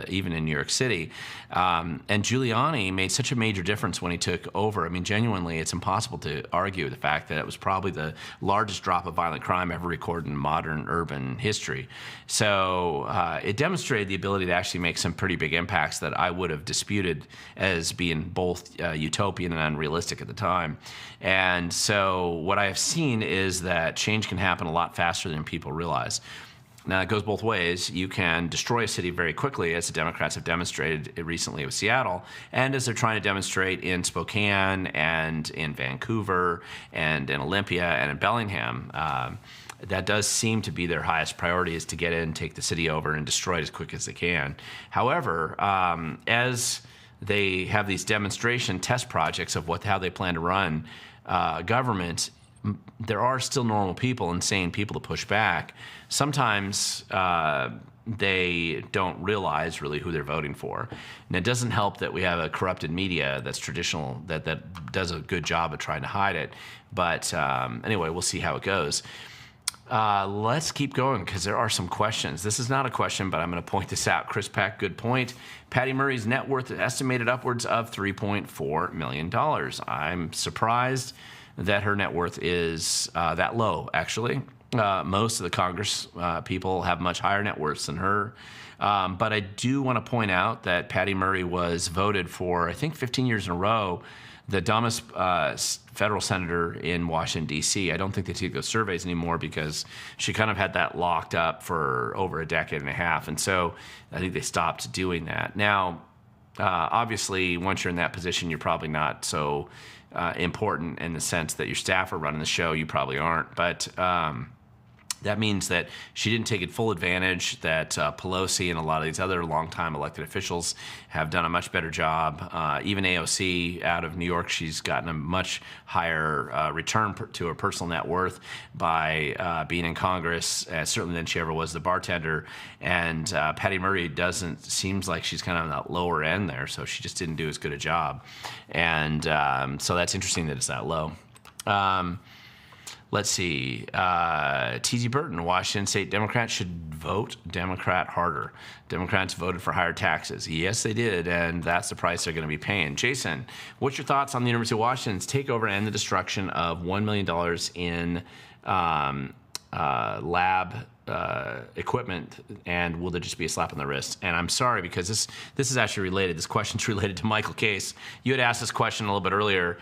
even in New York City. And Giuliani made such a major difference when he took over. I mean, genuinely, it's impossible to argue the fact that it was probably the largest drop of violent crime ever recorded in modern urban history. So it demonstrated the ability to actually make some pretty big impacts that I would have disputed as being both utopian and unrealistic at the time. And so what I have seen is that change can happen a lot faster than people realize. Now, it goes both ways. You can destroy a city very quickly, as the Democrats have demonstrated recently with Seattle, and as they're trying to demonstrate in Spokane and in Vancouver and in Olympia and in Bellingham. That does seem to be their highest priority, is to get in, take the city over, and destroy it as quick as they can. However, as they have these demonstration test projects of how they plan to run government, there are still normal people and sane people to push back. Sometimes they don't realize really who they're voting for. And it doesn't help that we have a corrupted media that's traditional, that does a good job of trying to hide it. But anyway, we'll see how it goes. Let's keep going, because there are some questions. This is not a question, but I'm going to point this out. Chris Peck, good point. Patty Murray's net worth is estimated upwards of $3.4 million. I'm surprised that her net worth is that low, actually. Most of the Congress people have much higher net worths than her. But I do want to point out that Patty Murray was voted for, I think, 15 years in a row, the dumbest federal senator in Washington, D.C. I don't think they take those surveys anymore, because she kind of had that locked up for over a decade and a half. And so I think they stopped doing that. Now, obviously, once you're in that position, you're probably not so important in the sense that your staff are running the show. You probably aren't. But that means that she didn't take full advantage, that Pelosi and a lot of these other longtime elected officials have done a much better job. Even AOC out of New York, she's gotten a much higher return to her personal net worth by being in Congress, certainly than she ever was the bartender. And Patty Murray seems like she's kind of on that lower end there, so she just didn't do as good a job. And so that's interesting that it's that low. Let's see. T.Z. Burton, Washington State Democrats should vote Democrat harder. Democrats voted for higher taxes. Yes, they did, and that's the price they're going to be paying. Jason, what's your thoughts on the University of Washington's takeover and the destruction of $1 million in lab equipment, and will there just be a slap on the wrist? And I'm sorry, because this is actually related. This question's related to Michael Case. You had asked this question a little bit earlier,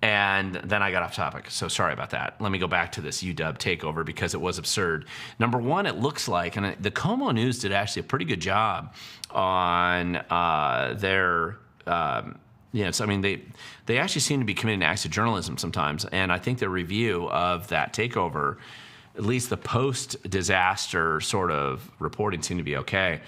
and then I got off topic, so sorry about that. Let me go back to this UW takeover, because it was absurd. Number one, it looks like, and the Como News did actually a pretty good job on their, so I mean, they actually seem to be committing acts of journalism sometimes, and I think their review of that takeover, at least the post-disaster sort of reporting, seemed to be okay.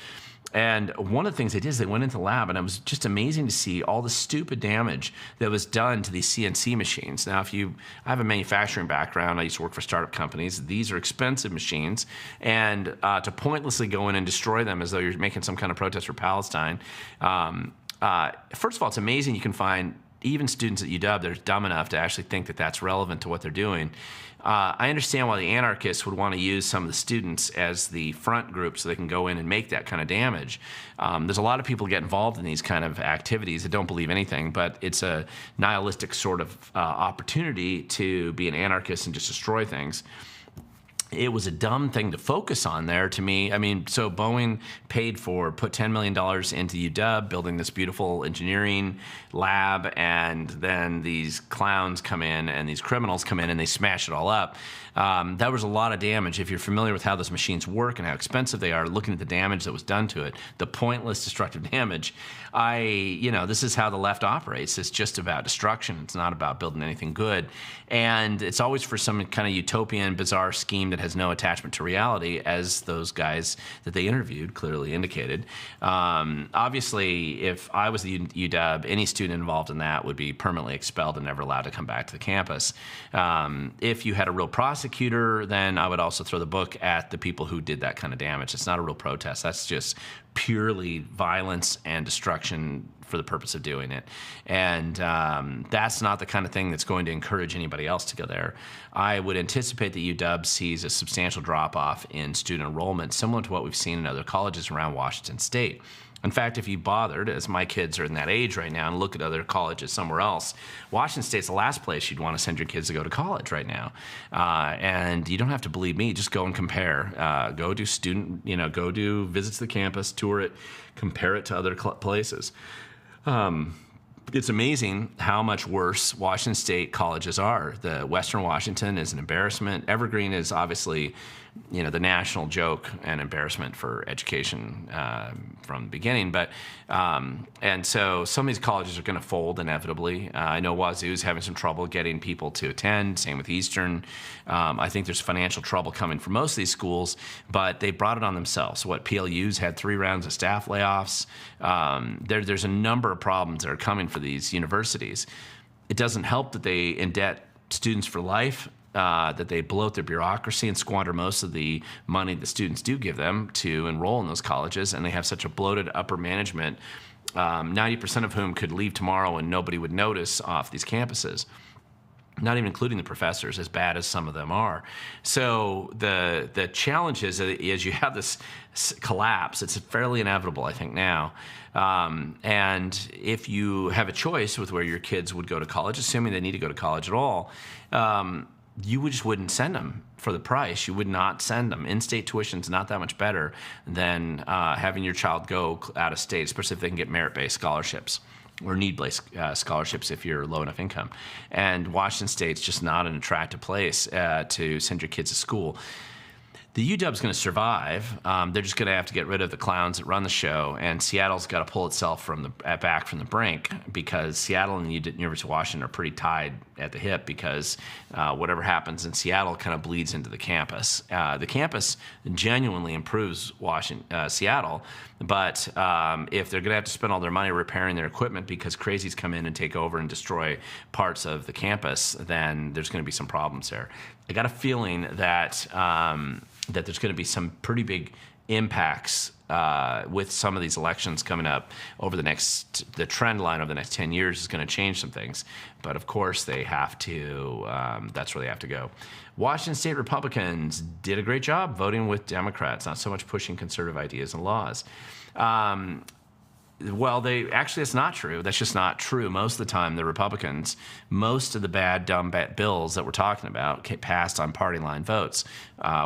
And one of the things they did is they went into the lab, and it was just amazing to see all the stupid damage that was done to these CNC machines. Now, I have a manufacturing background. I used to work for startup companies. These are expensive machines, and to pointlessly go in and destroy them as though you're making some kind of protest for Palestine. First of all, it's amazing you can find even students at UW that are dumb enough to actually think that that's relevant to what they're doing. I understand why the anarchists would want to use some of the students as the front group so they can go in and make that kind of damage. There's a lot of people get involved in these kind of activities that don't believe anything, but it's a nihilistic sort of opportunity to be an anarchist and just destroy things. It was a dumb thing to focus on there to me. I mean, so Boeing put $10 million into UW, building this beautiful engineering lab, and then these clowns come in and these criminals come in and they smash it all up. That was a lot of damage. If you're familiar with how those machines work and how expensive they are, looking at the damage that was done to it, the pointless destructive damage, this is how the left operates. It's just about destruction. It's not about building anything good. And it's always for some kind of utopian, bizarre scheme that has no attachment to reality, as those guys that they interviewed clearly indicated. Obviously, if I was the UW, any student involved in that would be permanently expelled and never allowed to come back to the campus. If you had a real prosecutor, then I would also throw the book at the people who did that kind of damage. It's not a real protest. That's just purely violence and destruction for the purpose of doing it. And that's not the kind of thing that's going to encourage anybody else to go there. I would anticipate that UW sees a substantial drop-off in student enrollment, similar to what we've seen in other colleges around Washington State. In fact, if you bothered, as my kids are in that age right now, and look at other colleges somewhere else, Washington State's the last place you'd want to send your kids to go to college right now. And you don't have to believe me; just go and compare. Go do go do visits to the campus, tour it, compare it to other places. It's amazing how much worse Washington State colleges are. The Western Washington is an embarrassment. Evergreen is obviously, the national joke and embarrassment for education from the beginning. But and so some of these colleges are going to fold inevitably. I know Wazoo's having some trouble getting people to attend. Same with Eastern. I think there's financial trouble coming for most of these schools, but they brought it on themselves. PLU's had 3 rounds of staff layoffs. There's a number of problems that are coming for these universities. It doesn't help that they indebt students for life. That they bloat their bureaucracy and squander most of the money the students do give them to enroll in those colleges, and they have such a bloated upper management, 90% of whom could leave tomorrow and nobody would notice off these campuses, not even including the professors, as bad as some of them are. So the challenge is you have this collapse. It's fairly inevitable, I think, now. And if you have a choice with where your kids would go to college, assuming they need to go to college at all, you just wouldn't send them for the price. You would not send them. In-state tuition is not that much better than having your child go out of state, especially if they can get merit-based scholarships or need-based scholarships if you're low enough income. And Washington State's just not an attractive place to send your kids to school. The UW's going to survive. They're just going to have to get rid of the clowns that run the show, and Seattle's got to pull itself back from the brink, because Seattle and the University of Washington are pretty tied at the hip, because whatever happens in Seattle kind of bleeds into the campus. The campus genuinely improves Seattle, but if they're going to have to spend all their money repairing their equipment because crazies come in and take over and destroy parts of the campus, then there's going to be some problems there. I got a feeling that that there's going to be some pretty big impacts with some of these elections coming up over the trend line over the next 10 years is going to change some things. But of course they have to, that's where they have to go. Washington State Republicans did a great job voting with Democrats, not so much pushing conservative ideas and laws. Well, that's not true. That's just not true. Most of the time, the Republicans, most of the dumb bills that we're talking about passed on party line votes,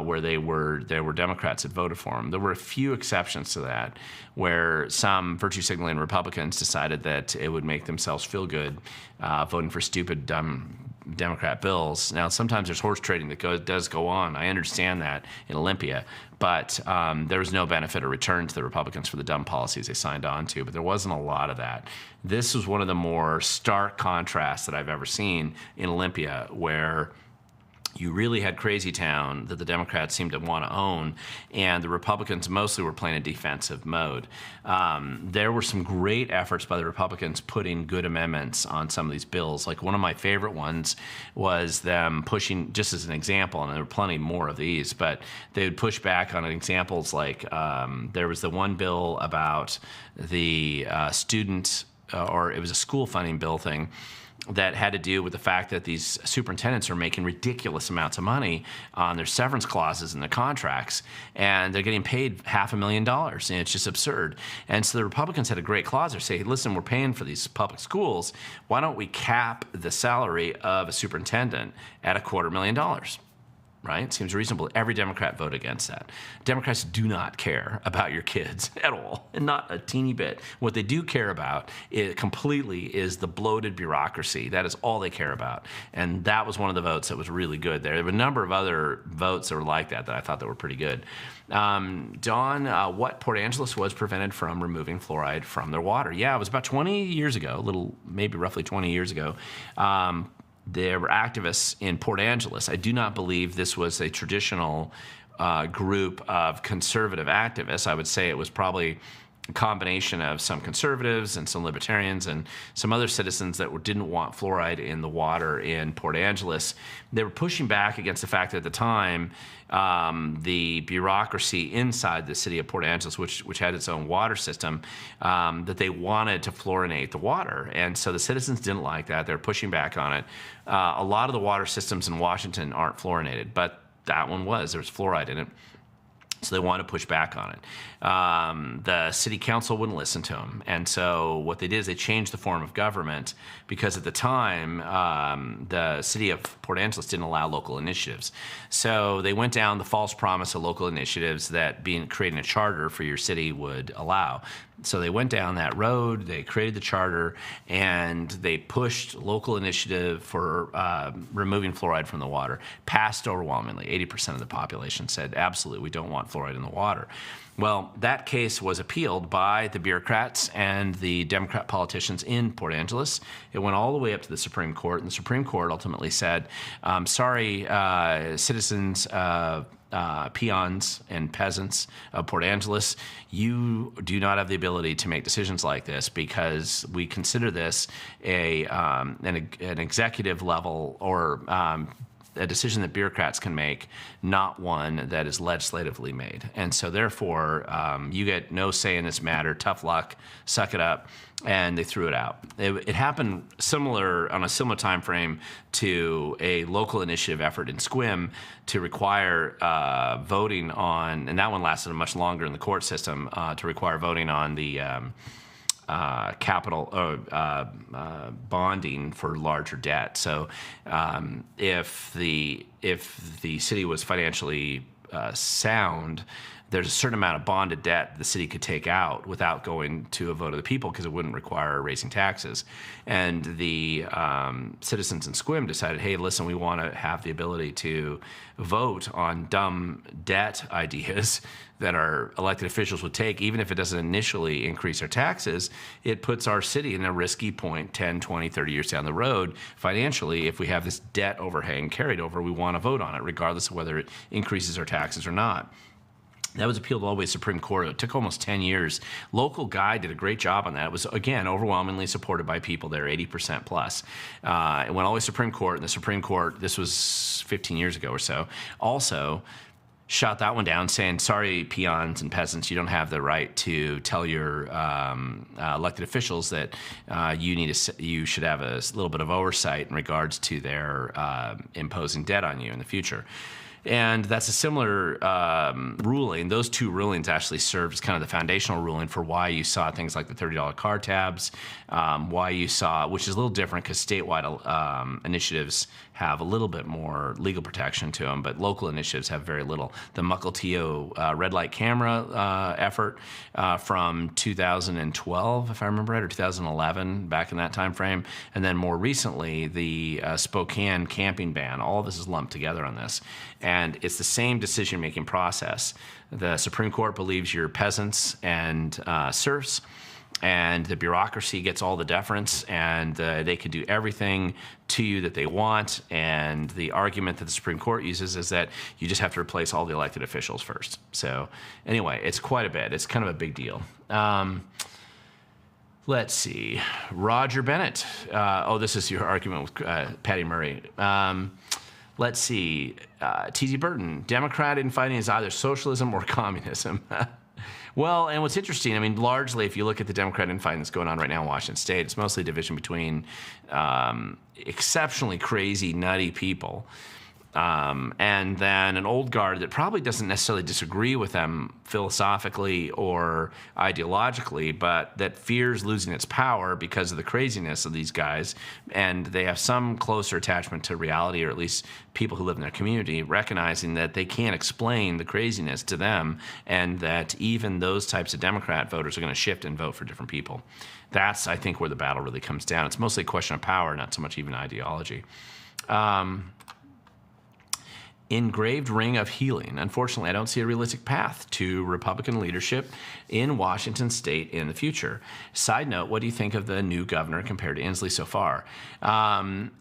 where there were Democrats that voted for them. There were a few exceptions to that, where some virtue signaling Republicans decided that it would make themselves feel good voting for stupid, dumb Democrat bills. Now, sometimes there's horse trading that does go on. I understand that in Olympia, but there was no benefit or return to the Republicans for the dumb policies they signed on to, but there wasn't a lot of that. This was one of the more stark contrasts that I've ever seen in Olympia, where you really had Crazy Town that the Democrats seemed to want to own, and the Republicans mostly were playing a defensive mode. There were some great efforts by the Republicans putting good amendments on some of these bills. Like, one of my favorite ones was them pushing, just as an example, and there were plenty more of these, but they would push back on examples like there was the one bill about the student, or it was a school funding bill thing, that had to do with the fact that these superintendents are making ridiculous amounts of money on their severance clauses in their contracts, and they're getting paid $500,000, and it's just absurd. And so the Republicans had a great clause there, say, listen, we're paying for these public schools. Why don't we cap the salary of a superintendent at $250,000? Right? Seems reasonable. Every Democrat voted against that. Democrats do not care about your kids at all, and not a teeny bit. What they do care about completely is the bloated bureaucracy. That is all they care about. And that was one of the votes that was really good there. There were a number of other votes that were like that I thought that were pretty good. Dawn, what Port Angeles was prevented from removing fluoride from their water? Yeah, it was about 20 years ago, maybe roughly 20 years ago. There were activists in Port Angeles. I do not believe this was a traditional group of conservative activists. I would say it was probably combination of some conservatives and some libertarians and some other citizens that didn't want fluoride in the water in Port Angeles. They were pushing back against the fact that at the time, the bureaucracy inside the city of Port Angeles, which had its own water system, that they wanted to fluorinate the water. And so the citizens didn't like that. They're pushing back on it. A lot of the water systems in Washington aren't fluorinated, but that one was. There was fluoride in it. So they wanted to push back on it. The city council wouldn't listen to them. And so what they did is they changed the form of government because at the time, the city of Port Angeles didn't allow local initiatives. So they went down the false promise of local initiatives that creating a charter for your city would allow. So they went down that road, they created the charter, and they pushed local initiative for removing fluoride from the water. Passed overwhelmingly. 80% of the population said, absolutely, we don't want fluoride in the water. Well, that case was appealed by the bureaucrats and the Democrat politicians in Port Angeles. It went all the way up to the Supreme Court, and the Supreme Court ultimately said, sorry, citizens, peons and peasants of Port Angeles, you do not have the ability to make decisions like this because we consider this an executive level or a decision that bureaucrats can make, not one that is legislatively made. And so therefore, you get no say in this matter, tough luck, suck it up, and they threw it out. It happened on a similar time frame to a local initiative effort in Sequim to require voting on, and that one lasted much longer in the court system, to require voting on the capital bonding for larger debt. So if the city was financially sound, there's a certain amount of bonded debt the city could take out without going to a vote of the people because it wouldn't require raising taxes. And the citizens in Sequim decided, hey, listen, we want to have the ability to vote on dumb debt ideas that our elected officials would take, even if it doesn't initially increase our taxes. It puts our city in a risky point 10, 20, 30 years down the road financially. If we have this debt overhang carried over, we want to vote on it, regardless of whether it increases our taxes or not. That was appealed all the way to the Supreme Court. It took almost 10 years. Local Guy did a great job on that. It was, again, overwhelmingly supported by people there, 80% plus. It went all the way to the Supreme Court, and the Supreme Court, this was 15 years ago or so, also shot that one down, saying, sorry, peons and peasants, you don't have the right to tell your elected officials that you should have a little bit of oversight in regards to their imposing debt on you in the future. And that's a similar ruling. Those two rulings actually served as kind of the foundational ruling for why you saw things like the $30 car tabs, why you saw, which is a little different because statewide initiatives have a little bit more legal protection to them, but local initiatives have very little. The Mukilteo red light camera effort from 2012, if I remember right, or 2011, back in that time frame, and then more recently, the Spokane camping ban. All of this is lumped together on this. And it's the same decision-making process. The Supreme Court believes you're peasants and serfs, and the bureaucracy gets all the deference, and they can do everything to you that they want. And the argument that the Supreme Court uses is that you just have to replace all the elected officials first. So anyway, it's quite a bit. It's kind of a big deal. Let's see. Roger Bennett. This is your argument with Patty Murray. Let's see. T.Z. Burton. Democrat infighting is either socialism or communism. Well, and what's interesting, I mean, largely, if you look at the Democrat infighting that's going on right now in Washington State, it's mostly a division between exceptionally crazy, nutty people and then an old guard that probably doesn't necessarily disagree with them philosophically or ideologically, but that fears losing its power because of the craziness of these guys. And they have some closer attachment to reality, or at least people who live in their community, recognizing that they can't explain the craziness to them, and that even those types of Democrat voters are going to shift and vote for different people. That's, I think, where the battle really comes down. It's mostly a question of power, not so much even ideology. engraved ring of healing. Unfortunately, I don't see a realistic path to Republican leadership in Washington state in the future. Side note, what do you think of the new governor compared to Inslee so far? Well,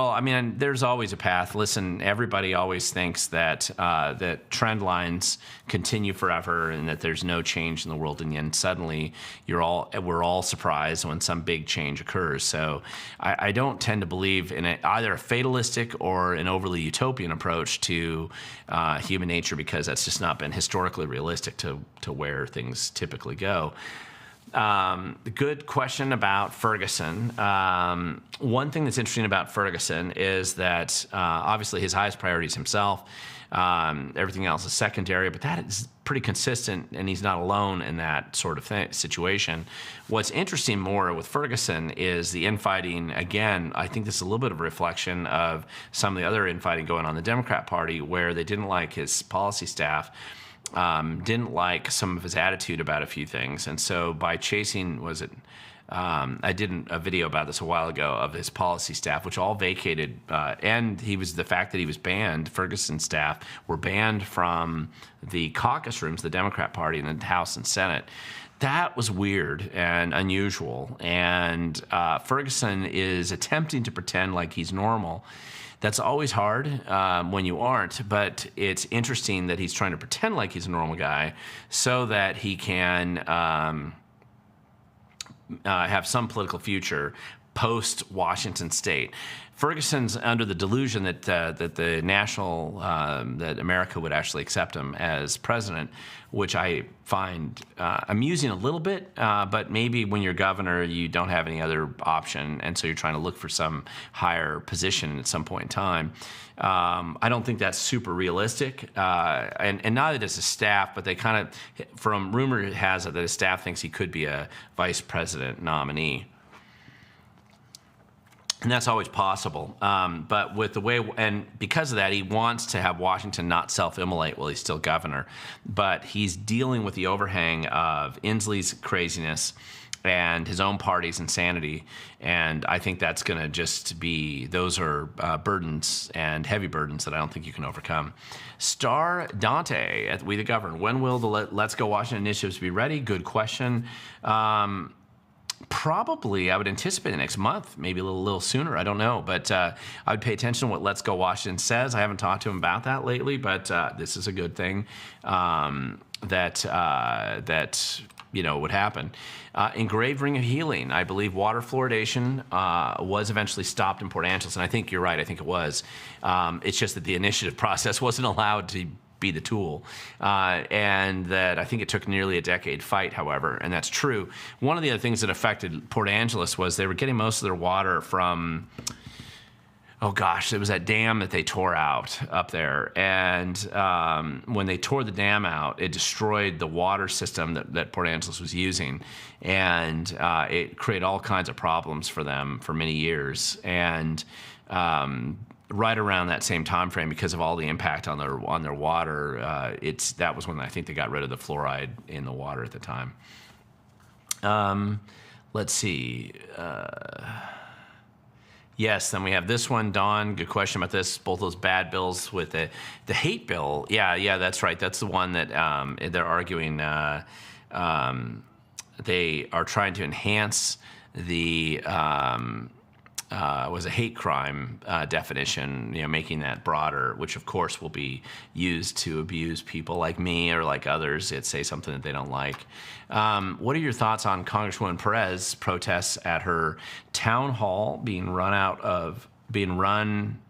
I mean, there's always a path. Listen, everybody always thinks that that trend lines continue forever and that there's no change in the world, and then suddenly we're all surprised when some big change occurs. So I don't tend to believe in either a fatalistic or an overly utopian approach to human nature, because that's just not been historically realistic to where things typically go. Good question about Ferguson. One thing that's interesting about Ferguson is that obviously his highest priority is himself. Everything else is secondary, but that is pretty consistent, and he's not alone in that sort of situation. What's interesting more with Ferguson is the infighting. Again, I think this is a little bit of a reflection of some of the other infighting going on in the Democrat Party, where they didn't like his policy staff, didn't like some of his attitude about a few things. And so by chasing, I did a video about this a while ago, of his policy staff, which all vacated, and the fact that he was banned, Ferguson's staff were banned from the caucus rooms, the Democrat Party in the House and Senate. That was weird and unusual. And Ferguson is attempting to pretend like he's normal. That's always hard when you aren't, but it's interesting that he's trying to pretend like he's a normal guy so that he can have some political future post Washington State. Ferguson's under the delusion that the national that America would actually accept him as president, which I find amusing a little bit. But maybe when you're governor, you don't have any other option, and so you're trying to look for some higher position at some point in time. I don't think that's super realistic, and neither does his staff. But they kind of, from rumor has it that his staff thinks he could be a vice president nominee. And that's always possible. But with the way, and because of that, he wants to have Washington not self-immolate while he's still governor. But he's dealing with the overhang of Inslee's craziness and his own party's insanity. And I think that's going to just be, those are burdens, and heavy burdens, that I don't think you can overcome. Star Dante at We the Govern. When will the Let's Go Washington initiatives be ready? Good question. Probably, I would anticipate the next month, maybe a little sooner. I don't know, but I would pay attention to what Let's Go Washington says. I haven't talked to him about that lately, but this is a good thing that would happen. Engraved Ring of Healing. I believe water fluoridation was eventually stopped in Port Angeles, and I think you're right. I think it was. It's just that the initiative process wasn't allowed to be the tool, and that I think it took nearly a decade fight, however, and that's true. One of the other things that affected Port Angeles was they were getting most of their water from, it was that dam that they tore out up there, and when they tore the dam out, it destroyed the water system that Port Angeles was using, and it created all kinds of problems for them for many years, and right around that same time frame, because of all the impact on their water, that was when I think they got rid of the fluoride in the water at the time. Let's see. Yes, then we have this one, Don. Good question about this. Both those bad bills with the hate bill. Yeah, that's right. That's the one that they're arguing. They are trying to enhance the was a hate crime definition, making that broader, which of course will be used to abuse people like me or like others that say something that they don't like. What are your thoughts on Congresswoman Perez protests at her town hall being run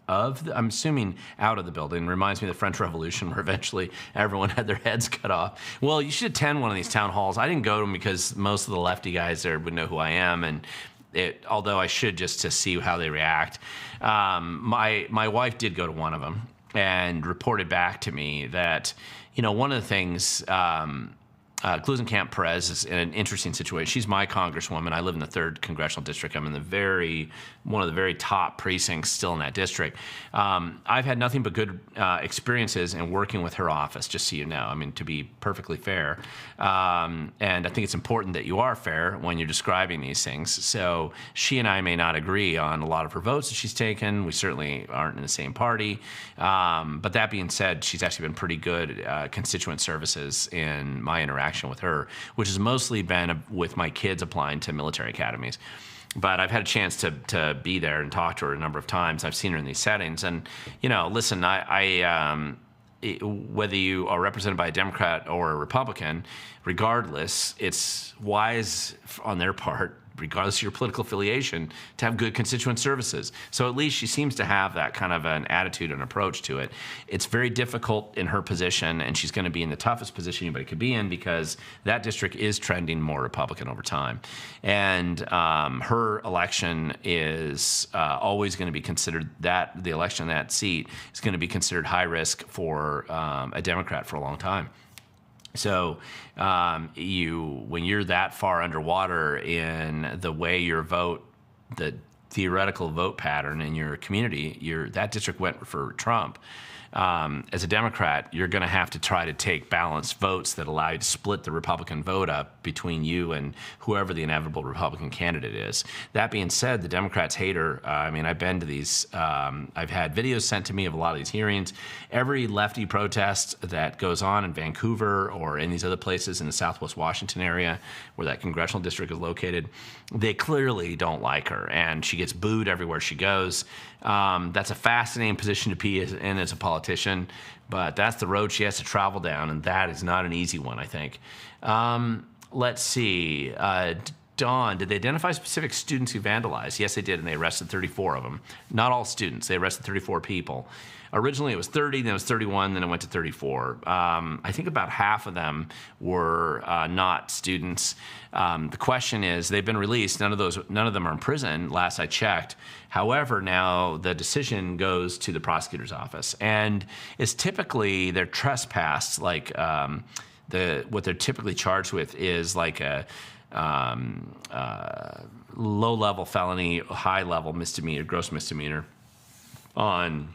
I'm assuming out of the building? Reminds me of the French Revolution, where eventually everyone had their heads cut off. Well, you should attend one of these town halls. I didn't go to them because most of the lefty guys there would know who I am, and although I should, just to see how they react. My wife did go to one of them and reported back to me that, one of the things Glusenkamp Perez is in an interesting situation. She's my congresswoman. I live in the 3rd congressional district. I'm in one of the very top precincts still in that district. I've had nothing but good experiences in working with her office, just so you know. I mean, to be perfectly fair. And I think it's important that you are fair when you're describing these things. So she and I may not agree on a lot of her votes that she's taken. We certainly aren't in the same party. But that being said, she's actually been pretty good at constituent services in my interaction with her, which has mostly been with my kids applying to military academies. But I've had a chance to be there and talk to her a number of times. I've seen her in these settings. And, listen, whether you are represented by a Democrat or a Republican, regardless, it's wise on their part, regardless of your political affiliation, to have good constituent services. So at least she seems to have that kind of an attitude and approach to it. It's very difficult in her position, and she's going to be in the toughest position anybody could be in because that district is trending more Republican over time. And her election is always going to be considered, the election in that seat is going to be considered high risk for a Democrat for a long time. So when you're that far underwater in the way your vote, the theoretical vote pattern in your community, that district went for Trump. As a Democrat, you're going to have to try to take balanced votes that allow you to split the Republican vote up between you and whoever the inevitable Republican candidate is. That being said, the Democrats hate her. I've been to these, I've had videos sent to me of a lot of these hearings. Every lefty protest that goes on in Vancouver or in these other places in the Southwest Washington area where that congressional district is located, they clearly don't like her, and she gets booed everywhere she goes. That's a fascinating position to be in as a politician, but that's the road she has to travel down, and that is not an easy one, I think. Let's see. Dawn, did they identify specific students who vandalized? Yes, they did, and they arrested 34 of them. Not all students. They arrested 34 people. Originally, it was 30, then it was 31, then it went to 34. I think about half of them were not students. The question is, they've been released. None of them are in prison, last I checked. However, now the decision goes to the prosecutor's office, and it's typically they're trespassed. Like what they're typically charged with is like a low-level felony, high-level misdemeanor, gross misdemeanor on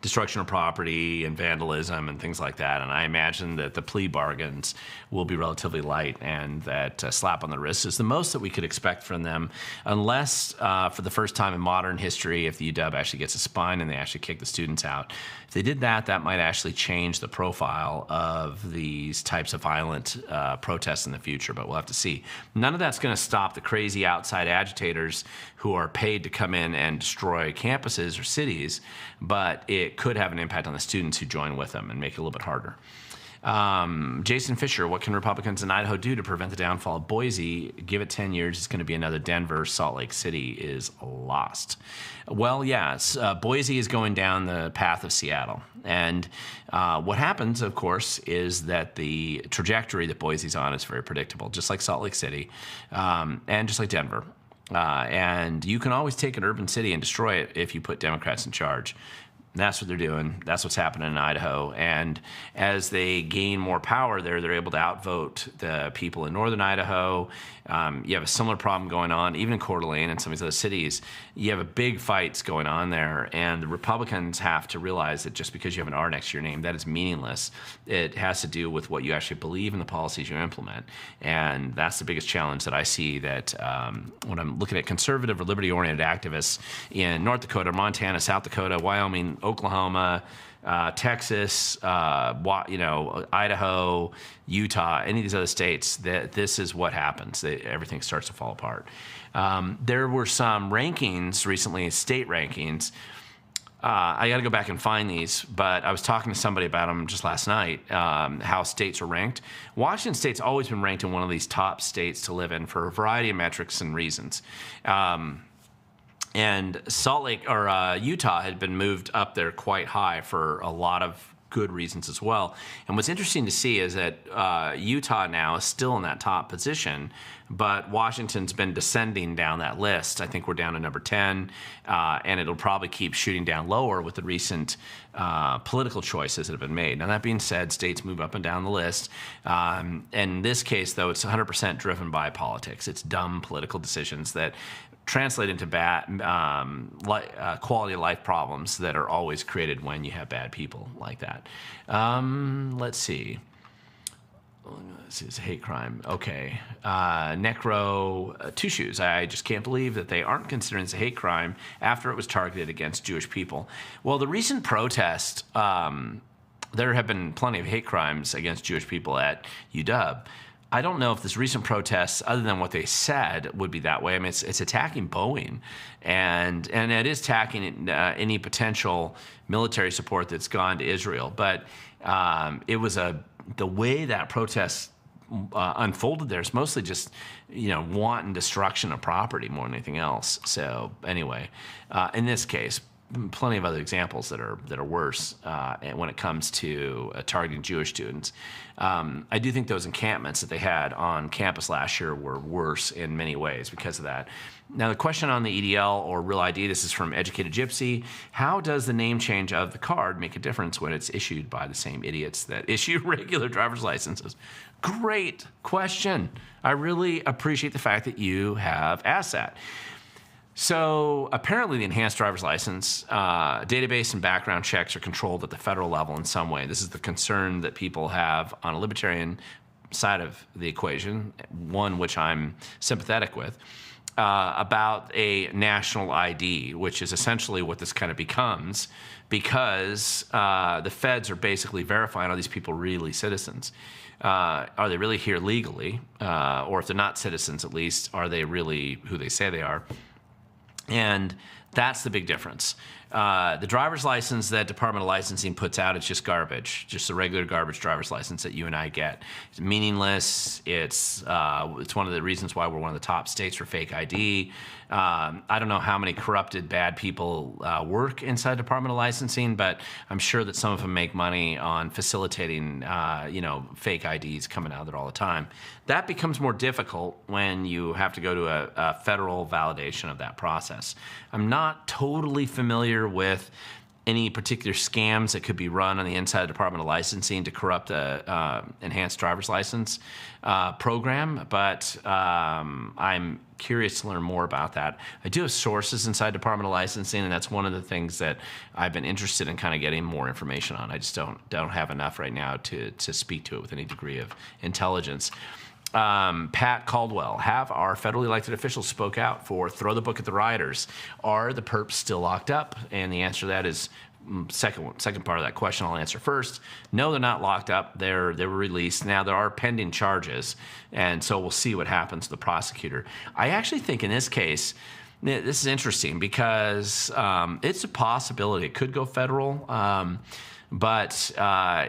destruction of property and vandalism and things like that. And I imagine that the plea bargains will be relatively light, and that slap on the wrist is the most that we could expect from them, unless for the first time in modern history, if the UDub actually gets a spine and they actually kick the students out. If they did that, that might actually change the profile of these types of violent protests in the future, but we'll have to see. None of that's going to stop the crazy outside agitators who are paid to come in and destroy campuses or cities, but it could have an impact on the students who join with them and make it a little bit harder. Jason Fisher, what can Republicans in Idaho do to prevent the downfall of Boise? Give it 10 years, it's going to be another Denver. Salt Lake City is lost. Well, yes, Boise is going down the path of Seattle. And what happens, of course, is that the trajectory that Boise's on is very predictable, just like Salt Lake City and just like Denver. And you can always take an urban city and destroy it if you put Democrats in charge. That's what they're doing. That's what's happening in Idaho. And as they gain more power there, they're able to outvote the people in northern Idaho. You have a similar problem going on, even in Coeur d'Alene and some of these other cities. You have a big fights going on there, and the Republicans have to realize that just because you have an R next to your name, that is meaningless. It has to do with what you actually believe in the policies you implement. And that's the biggest challenge that I see, that when I'm looking at conservative or liberty-oriented activists in North Dakota, Montana, South Dakota, Wyoming, Oklahoma, Texas, Idaho, Utah, any of these other states, this is what happens. Everything starts to fall apart. There were some rankings recently, state rankings. I got to go back and find these, but I was talking to somebody about them just last night, how states are ranked. Washington State's always been ranked in one of these top states to live in for a variety of metrics and reasons. And Salt Lake or Utah had been moved up there quite high for a lot of good reasons as well. And what's interesting to see is that Utah now is still in that top position, but Washington's been descending down that list. I think we're down to number 10, and it'll probably keep shooting down lower with the recent political choices that have been made. Now, that being said, states move up and down the list. In this case, though, it's 100% driven by politics. It's dumb political decisions that translate into bad quality of life problems that are always created when you have bad people like that. Let's see. This is hate crime. Okay. Necro Two Shoes. I just can't believe that they aren't considering this a hate crime after it was targeted against Jewish people. Well, the recent protest, there have been plenty of hate crimes against Jewish people at UDub. I don't know if this recent protests, other than what they said, would be that way. I mean, it's attacking Boeing, and it is attacking any potential military support that's gone to Israel. But it was the way that protest unfolded there is mostly just, wanton destruction of property more than anything else. So anyway, in this case, plenty of other examples that are worse when it comes to targeting Jewish students. I do think those encampments that they had on campus last year were worse in many ways because of that. Now, the question on the EDL or Real ID, this is from Educated Gypsy. How does the name change of the card make a difference when it's issued by the same idiots that issue regular driver's licenses? Great question. I really appreciate the fact that you have asked that. So apparently the enhanced driver's license database and background checks are controlled at the federal level in some way. This is the concern that people have on a libertarian side of the equation, one which I'm sympathetic with, about a national ID, which is essentially what this kind of becomes because the feds are basically verifying are these people really citizens? Are they really here legally? Or if they're not citizens, at least, are they really who they say they are? And that's the big difference. The driver's license that Department of Licensing puts out, it's just garbage, just a regular garbage driver's license that you and I get. It's meaningless. It's one of the reasons why we're one of the top states for fake ID. I don't know how many corrupted bad people work inside Department of Licensing, but I'm sure that some of them make money on facilitating, fake IDs coming out there all the time. That becomes more difficult when you have to go to a federal validation of that process. I'm not totally familiar with any particular scams that could be run on the inside of the Department of Licensing to corrupt the enhanced driver's license program, but I'm curious to learn more about that. I do have sources inside Department of Licensing, and that's one of the things that I've been interested in kind of getting more information on. I just don't have enough right now to speak to it with any degree of intelligence. Pat Caldwell, have our federally elected officials spoke out for throw the book at the rioters? Are the perps still locked up? And the answer to that is second part of that question I'll answer first. No, they're not locked up. They were released. Now, there are pending charges, and so we'll see what happens to the prosecutor. I actually think in this case, this is interesting because it's a possibility. It could go federal. But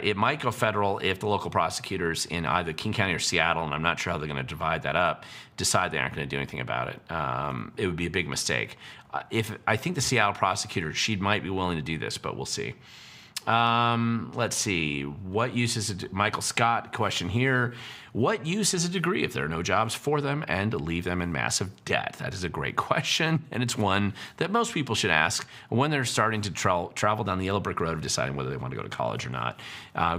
it might go federal if the local prosecutors in either King County or Seattle, and I'm not sure how they're going to divide that up, decide they aren't going to do anything about it. It would be a big mistake. I think the Seattle prosecutor, she might be willing to do this, but we'll see. Let's see. What use is it? Michael Scott question here. What use is a degree if there are no jobs for them and to leave them in massive debt? That is a great question, and it's one that most people should ask when they're starting to travel down the yellow brick road of deciding whether they want to go to college or not.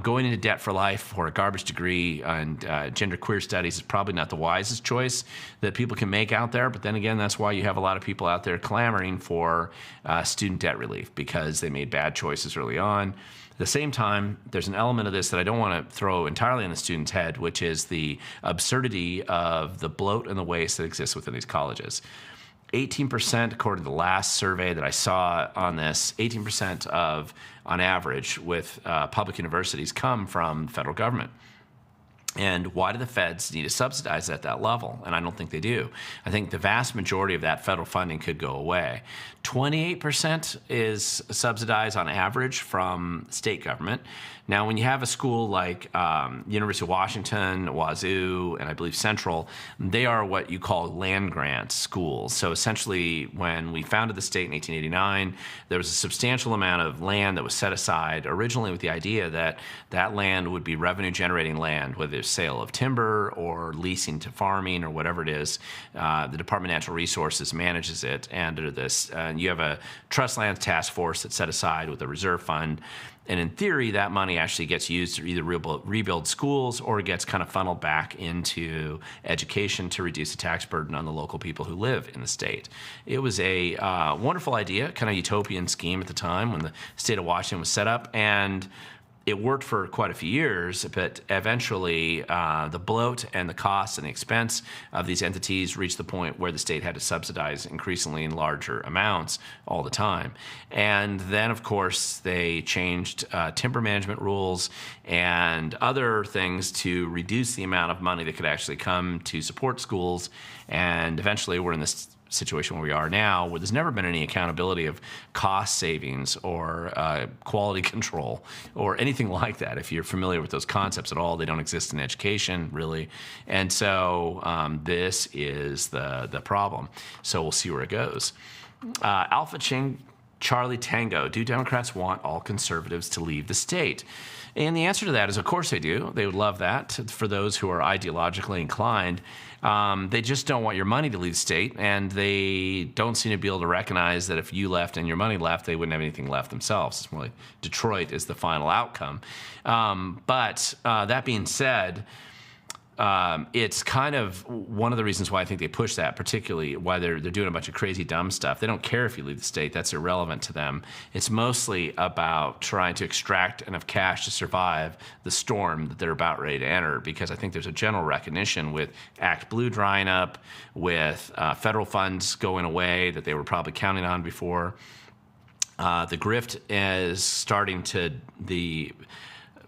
Going into debt for life for a garbage degree and genderqueer studies is probably not the wisest choice that people can make out there, but then again, that's why you have a lot of people out there clamoring for student debt relief because they made bad choices early on. At the same time, there's an element of this that I don't want to throw entirely on the student's head, which is the absurdity of the bloat and the waste that exists within these colleges. 18%, according to the last survey that I saw on this, 18% of, on average, with public universities come from the federal government. And why do the feds need to subsidize at that level? And I don't think they do. I think the vast majority of that federal funding could go away. 28% is subsidized on average from state government. Now, when you have a school like University of Washington, Wazoo, and I believe Central, they are what you call land grant schools. So essentially, when we founded the state in 1889, there was a substantial amount of land that was set aside originally with the idea that that land would be revenue-generating land, whether it's sale of timber or leasing to farming or whatever it is. The Department of Natural Resources manages it, and under this, you have a trust lands task force that's set aside with a reserve fund. And in theory, that money actually gets used to either rebuild schools or it gets kind of funneled back into education to reduce the tax burden on the local people who live in the state. It was a wonderful idea, kind of utopian scheme at the time when the state of Washington was set up. And it worked for quite a few years, but eventually the bloat and the cost and the expense of these entities reached the point where the state had to subsidize increasingly in larger amounts all the time. And then, of course, they changed timber management rules and other things to reduce the amount of money that could actually come to support schools. And eventually we're in this situation where we are now, where there's never been any accountability of cost savings or quality control or anything like that. If you're familiar with those concepts at all, they don't exist in education, really. And so this is the problem. So we'll see where it goes. Alpha Ching, Charlie Tango, do Democrats want all conservatives to leave the state? And the answer to that is, of course they do. They would love that for those who are ideologically inclined. They just don't want your money to leave the state, and they don't seem to be able to recognize that if you left and your money left, they wouldn't have anything left themselves. It's more like Detroit is the final outcome. But that being said, it's kind of one of the reasons why I think they push that, particularly why they're doing a bunch of crazy dumb stuff. They don't care if you leave the state. That's irrelevant to them. It's mostly about trying to extract enough cash to survive the storm that they're about ready to enter, because I think there's a general recognition with Act Blue drying up, with federal funds going away that they were probably counting on before. The grift is starting to, the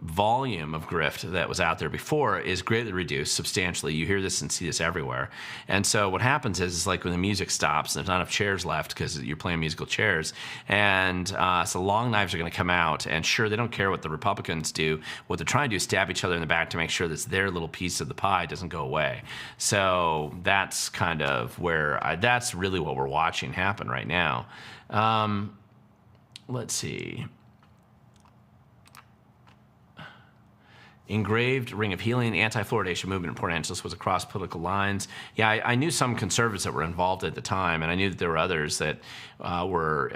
volume of grift that was out there before is greatly reduced substantially. You hear this and see this everywhere. And so what happens is, it's like when the music stops, there's not enough chairs left because you're playing musical chairs. And so long knives are going to come out. And sure, they don't care what the Republicans do. What they're trying to do is stab each other in the back to make sure that their little piece of the pie doesn't go away. So that's kind of where, that's really what we're watching happen right now. Let's see. Engraved Ring of Healing, anti-fluoridation movement in Port Angeles was across political lines. Yeah, I knew some conservatives that were involved at the time, and I knew that there were others that were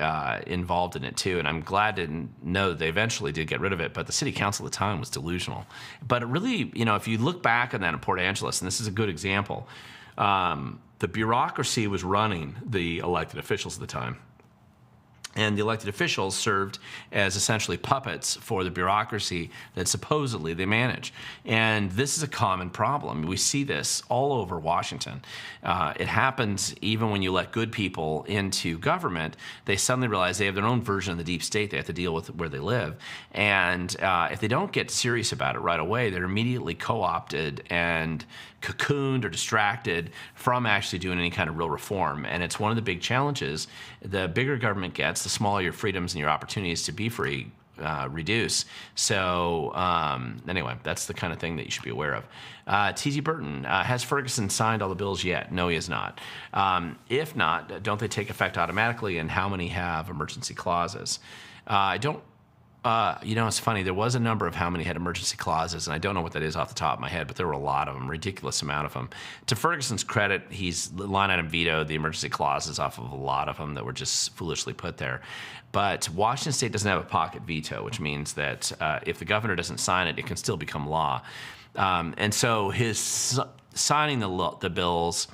involved in it too. And I'm glad to know that they eventually did get rid of it, but the city council at the time was delusional. But it really, you know, if you look back on that in Port Angeles, and this is a good example, the bureaucracy was running the elected officials at the time. And the elected officials served as essentially puppets for the bureaucracy that supposedly they manage. And this is a common problem. We see this all over Washington. It happens even when you let good people into government. They suddenly realize they have their own version of the deep state they have to deal with where they live. And if they don't get serious about it right away, they're immediately co-opted and cocooned or distracted from actually doing any kind of real reform. And it's one of the big challenges. The bigger government gets, the smaller your freedoms and your opportunities to be free reduce. So anyway, that's the kind of thing that you should be aware of. T.G. Burton, has Ferguson signed all the bills yet? No, he has not. If not, don't they take effect automatically, and how many have emergency clauses? I don't. You know, it's funny. There was a number of how many had emergency clauses, and I don't know what that is off the top of my head, but there were a lot of them, ridiculous amount of them. To Ferguson's credit, he's line item vetoed the emergency clauses off of a lot of them that were just foolishly put there. But Washington State doesn't have a pocket veto, which means that if the governor doesn't sign it, it can still become law. And so his signing the bills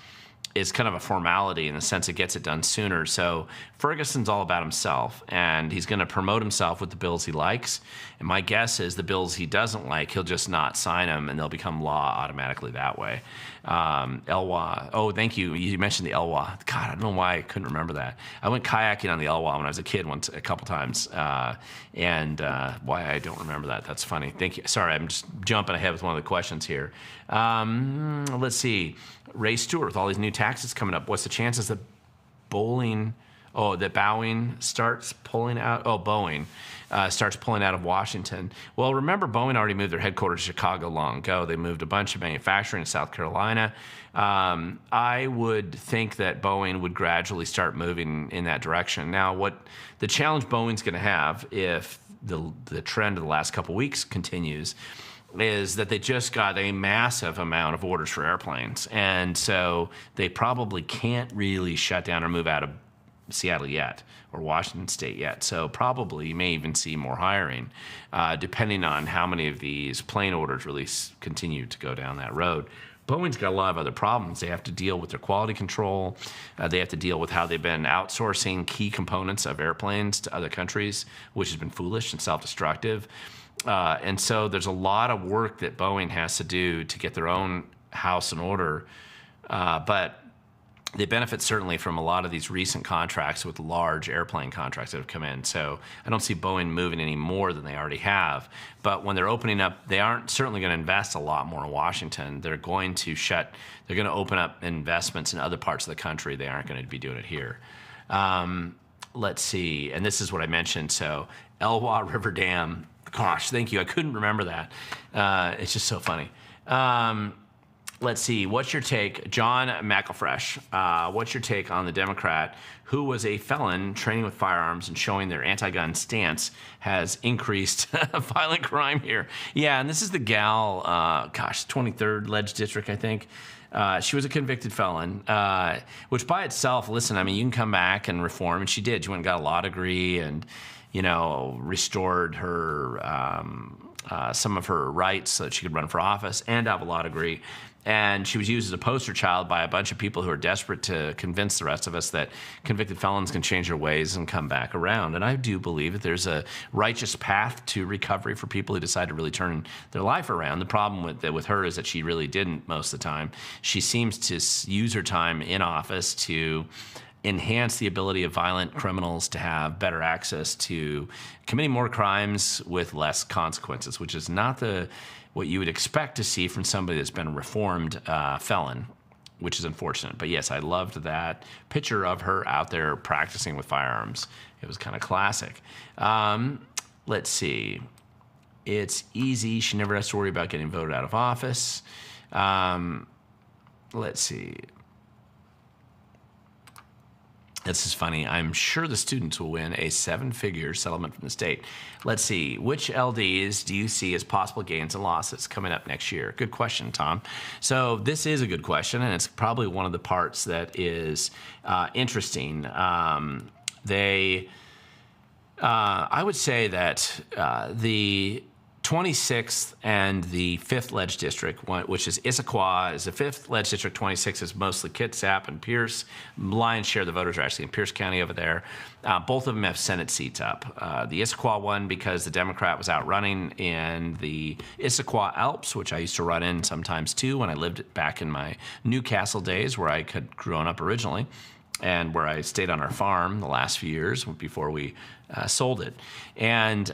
is kind of a formality in the sense it gets it done sooner. So Ferguson's all about himself, and he's going to promote himself with the bills he likes. And my guess is the bills he doesn't like, he'll just not sign them, and they'll become law automatically that way. Elwha. Oh, thank you. You mentioned the Elwha. God, I don't know why I couldn't remember that. I went kayaking on the Elwha when I was a kid a couple times, and why I don't remember that. That's funny. Thank you. Sorry, I'm just jumping ahead with one of the questions here. Let's see. Ray Stewart, with all these new taxes coming up, what's the chances that bowling that Boeing starts pulling out. Oh, Boeing starts pulling out of Washington. Well, remember, Boeing already moved their headquarters to Chicago long ago. They moved a bunch of manufacturing to South Carolina. I would think that Boeing would gradually start moving in that direction. Now, what the challenge Boeing's going to have if the trend of the last couple weeks continues is that they just got a massive amount of orders for airplanes. And so they probably can't really shut down or move out of Seattle yet or Washington State yet. So probably you may even see more hiring, depending on how many of these plane orders really continue to go down that road. Boeing's got a lot of other problems. They have to deal with their quality control. They have to deal with how they've been outsourcing key components of airplanes to other countries, which has been foolish and self-destructive. And so there's a lot of work that Boeing has to do to get their own house in order. But they benefit certainly from a lot of these recent contracts with large airplane contracts that have come in. So I don't see Boeing moving any more than they already have. But when they're opening up, they aren't certainly going to invest a lot more in Washington. They're going to open up investments in other parts of the country. They aren't going to be doing it here. Let's see. And this is what I mentioned. So Elwha River Dam. Gosh, thank you. I couldn't remember that. It's just so funny. Let's see. What's your take, John McElfresh? What's your take on the Democrat who was a felon training with firearms and showing their anti-gun stance has increased violent crime here? Yeah, and this is the gal, 23rd Ledge District, I think. She was a convicted felon, which by itself, listen, I mean, you can come back and reform, and she did. She went and got a law degree and, restored her some of her rights so that she could run for office and have a law degree. And she was used as a poster child by a bunch of people who are desperate to convince the rest of us that convicted felons can change their ways and come back around. And I do believe that there's a righteous path to recovery for people who decide to really turn their life around. The problem with her is that she really didn't most of the time. She seems to use her time in office to enhance the ability of violent criminals to have better access to committing more crimes with less consequences, which is not what you would expect to see from somebody that's been a reformed felon, which is unfortunate. But yes, I loved that picture of her out there practicing with firearms. It was kind of classic. Let's see. It's easy. She never has to worry about getting voted out of office. Let's see. This is funny. I'm sure the students will win a 7-figure settlement from the state. Let's see. Which LDs do you see as possible gains and losses coming up next year? Good question, Tom. So this is a good question, and it's probably one of the parts that is interesting. I would say that the 26th and the 5th Ledge District, which is Issaquah, is the 5th Ledge District. 26 is mostly Kitsap and Pierce. Lion's share of the voters are actually in Pierce County over there. Both of them have Senate seats up. The Issaquah one, because the Democrat was out running in the Issaquah Alps, which I used to run in sometimes too when I lived back in my Newcastle days where I had grown up originally, and where I stayed on our farm the last few years before we sold it. And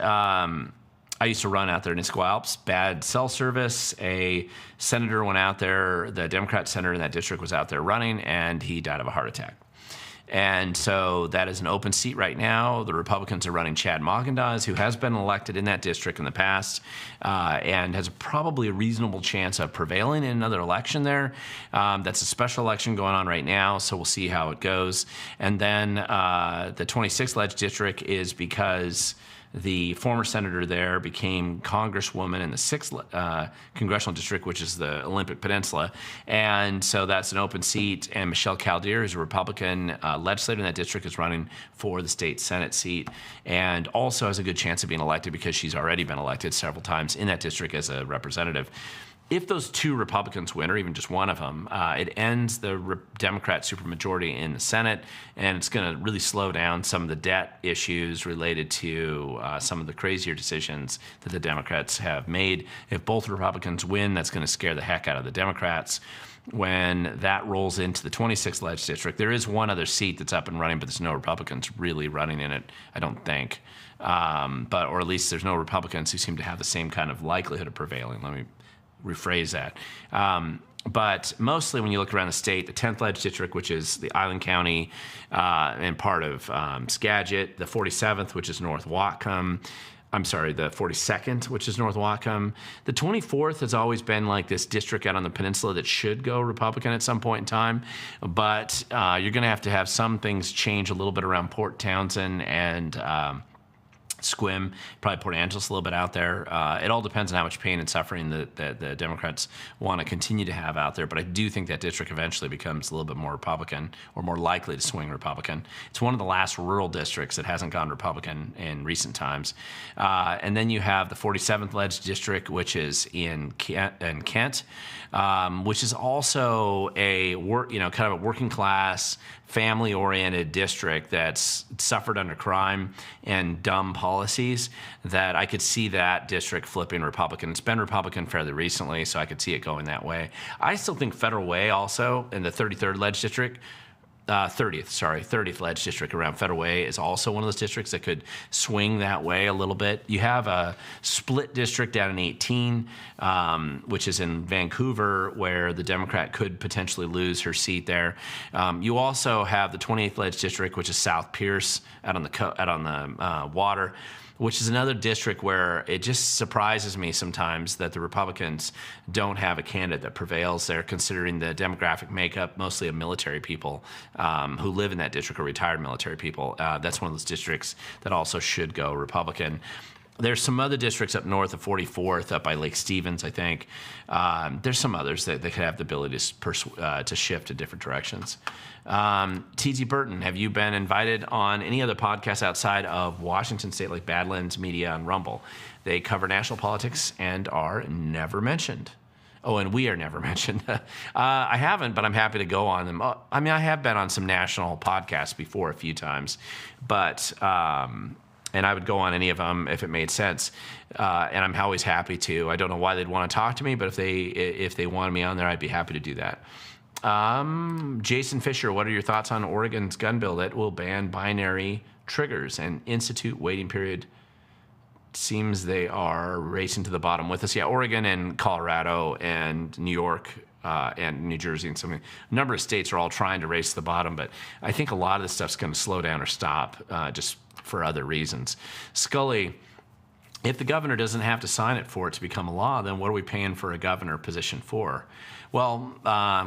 I used to run out there in Issaquah Alps. Bad cell service. A senator went out there, the Democrat senator in that district was out there running, and he died of a heart attack. And so that is an open seat right now. The Republicans are running Chad Mogendas, who has been elected in that district in the past and has probably a reasonable chance of prevailing in another election there. That's a special election going on right now, so we'll see how it goes. And then the 26th Ledge District is because the former senator there became congresswoman in the 6th congressional district, which is the Olympic Peninsula. And so that's an open seat. And Michelle Caldeer, who's a Republican legislator in that district, is running for the state Senate seat and also has a good chance of being elected because she's already been elected several times in that district as a representative. If those two Republicans win, or even just one of them, it ends the Democrat supermajority in the Senate, and it's going to really slow down some of the debt issues related to some of the crazier decisions that the Democrats have made. If both Republicans win, that's going to scare the heck out of the Democrats. When that rolls into the 26th Ledge District, there is one other seat that's up and running, but there's no Republicans really running in it, I don't think. Or at least there's no Republicans who seem to have the same kind of likelihood of prevailing. Let me rephrase that. But mostly when you look around the state, the 10th Ledge District, which is the Island County and part of Skagit, the 47th, which is North Whatcom, I'm sorry, the 42nd, which is North Whatcom. The 24th has always been like this district out on the peninsula that should go Republican at some point in time. But you're going to have some things change a little bit around Port Townsend and Squim, probably Port Angeles a little bit out there. It all depends on how much pain and suffering the Democrats want to continue to have out there. But I do think that district eventually becomes a little bit more Republican, or more likely to swing Republican. It's one of the last rural districts that hasn't gone Republican in recent times. And then you have the 47th Ledge District, which is in Kent, which is also kind of a working class, family-oriented district that's suffered under crime and dumb policies, that I could see that district flipping Republican. It's been Republican fairly recently, so I could see it going that way. I still think Federal Way also in the 33rd Ledge District, 30th Ledge District around Federal Way is also one of those districts that could swing that way a little bit. You have a split district down in 18, which is in Vancouver, where the Democrat could potentially lose her seat there. You also have the 28th Ledge District, which is South Pierce out on the water, which is another district where it just surprises me sometimes that the Republicans don't have a candidate that prevails there, considering the demographic makeup, mostly of military people who live in that district, or retired military people. That's one of those districts that also should go Republican. There's some other districts up north of 44th, up by Lake Stevens, I think. There's some others that could have the ability to shift in different directions. T.G. Burton, have you been invited on any other podcasts outside of Washington State, like Badlands Media and Rumble? They cover national politics and are never mentioned. Oh, and we are never mentioned. I haven't, but I'm happy to go on them. I mean, I have been on some national podcasts before a few times, but... and I would go on any of them if it made sense, and I'm always happy to. I don't know why they'd want to talk to me, but if they wanted me on there, I'd be happy to do that. Jason Fisher, what are your thoughts on Oregon's gun bill that will ban binary triggers and institute waiting period? Seems they are racing to the bottom with us. Yeah, Oregon and Colorado and New York and New Jersey and a number of states are all trying to race to the bottom, but I think a lot of this stuff's going to slow down or stop just for other reasons. Scully, if the governor doesn't have to sign it for it to become a law, then what are we paying for a governor position for? Well,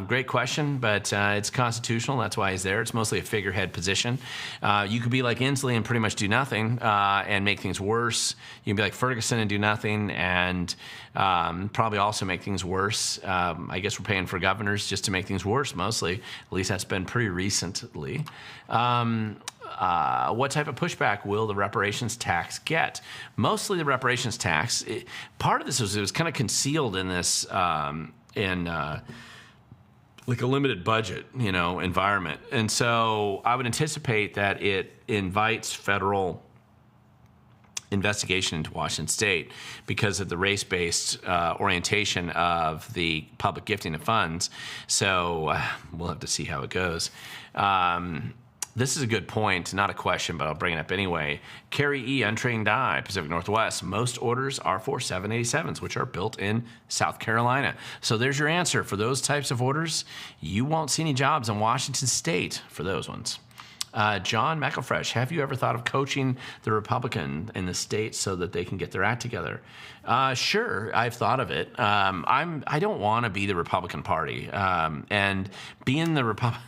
great question, but it's constitutional. That's why he's there. It's mostly a figurehead position. You could be like Inslee and pretty much do nothing and make things worse. You can be like Ferguson and do nothing and probably also make things worse. I guess we're paying for governors just to make things worse, mostly. At least that's been pretty recently. What type of pushback will the reparations tax get? Mostly the reparations tax. Part of this was kind of concealed in this like a limited budget, environment. And so I would anticipate that it invites federal investigation into Washington State because of the race-based orientation of the public gifting of funds. So we'll have to see how it goes. This is a good point, not a question, but I'll bring it up anyway. Carrie E., Untrained Eye, Pacific Northwest. Most orders are for 787s, which are built in South Carolina. So there's your answer. For those types of orders, you won't see any jobs in Washington State for those ones. John McElfresh, have you ever thought of coaching the Republican in the state so that they can get their act together? Sure, I've thought of it. I don't want to be the Republican Party. And being the Republican...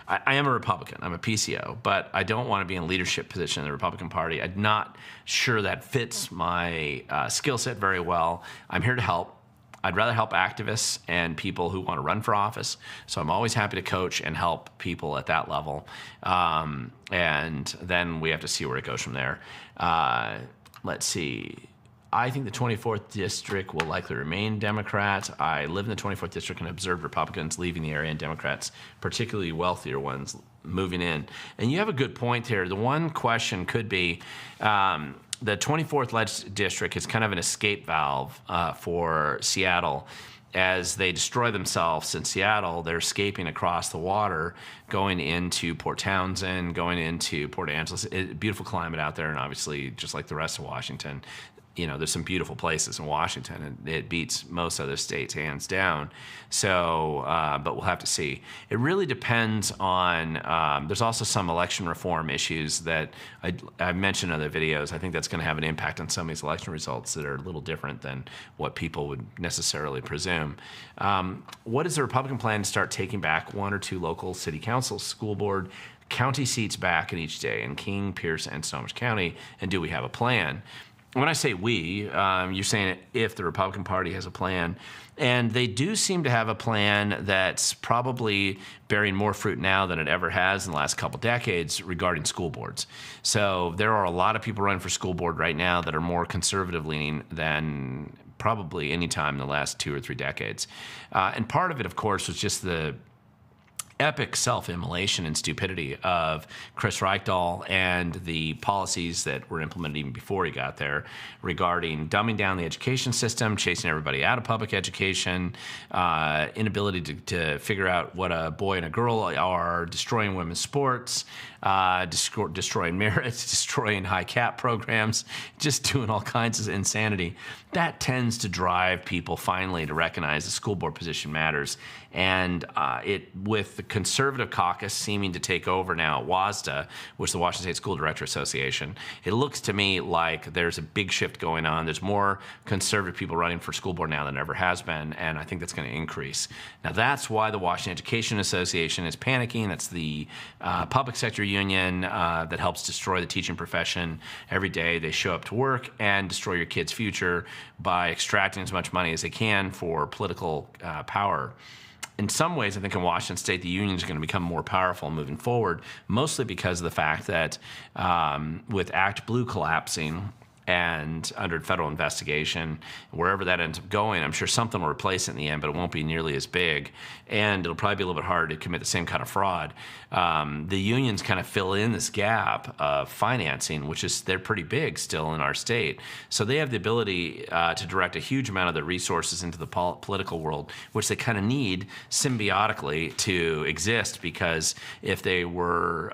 I am a Republican. I'm a PCO, but I don't want to be in a leadership position in the Republican Party. I'm not sure that fits my skill set very well. I'm here to help. I'd rather help activists and people who want to run for office. So I'm always happy to coach and help people at that level. And then we have to see where it goes from there. Let's see. I think the 24th District will likely remain Democrat. I live in the 24th District and observed Republicans leaving the area and Democrats, particularly wealthier ones, moving in. And you have a good point here. The one question could be the 24th Ledge District is kind of an escape valve for Seattle. As they destroy themselves in Seattle, they're escaping across the water, going into Port Townsend, going into Port Angeles. Beautiful climate out there, and obviously, just like the rest of Washington, there's some beautiful places in Washington, and it beats most other states hands down. So, but we'll have to see. It really depends on, there's also some election reform issues that I've mentioned in other videos. I think that's going to have an impact on some of these election results that are a little different than what people would necessarily presume. What is the Republican plan to start taking back 1 or 2 local city councils, school board, county seats back in each day in King, Pierce, and Snohomish County? And do we have a plan? When I say we, you're saying if the Republican Party has a plan. And they do seem to have a plan that's probably bearing more fruit now than it ever has in the last couple decades regarding school boards. So there are a lot of people running for school board right now that are more conservative leaning than probably any time in the last 2 or 3 decades. And part of it, of course, was just the epic self-immolation and stupidity of Chris Reichdal and the policies that were implemented even before he got there regarding dumbing down the education system, chasing everybody out of public education, inability to figure out what a boy and a girl are, destroying women's sports, destroying merits, destroying high cap programs, just doing all kinds of insanity. That tends to drive people finally to recognize the school board position matters. And with the conservative caucus seeming to take over now at WASDA, which is the Washington State School Director Association, it looks to me like there's a big shift going on. There's more conservative people running for school board now than ever has been, and I think that's going to increase. Now, that's why the Washington Education Association is panicking. That's the public sector union that helps destroy the teaching profession every day. They show up to work and destroy your kid's future by extracting as much money as they can for political power. In some ways, I think in Washington State, the union is going to become more powerful moving forward, mostly because of the fact that with Act Blue collapsing and under federal investigation, wherever that ends up going, I'm sure something will replace it in the end, but it won't be nearly as big, and it'll probably be a little bit harder to commit the same kind of fraud. The unions kind of fill in this gap of financing, which is, they're pretty big still in our state. So they have the ability to direct a huge amount of their resources into the political world, which they kind of need symbiotically to exist, because if they were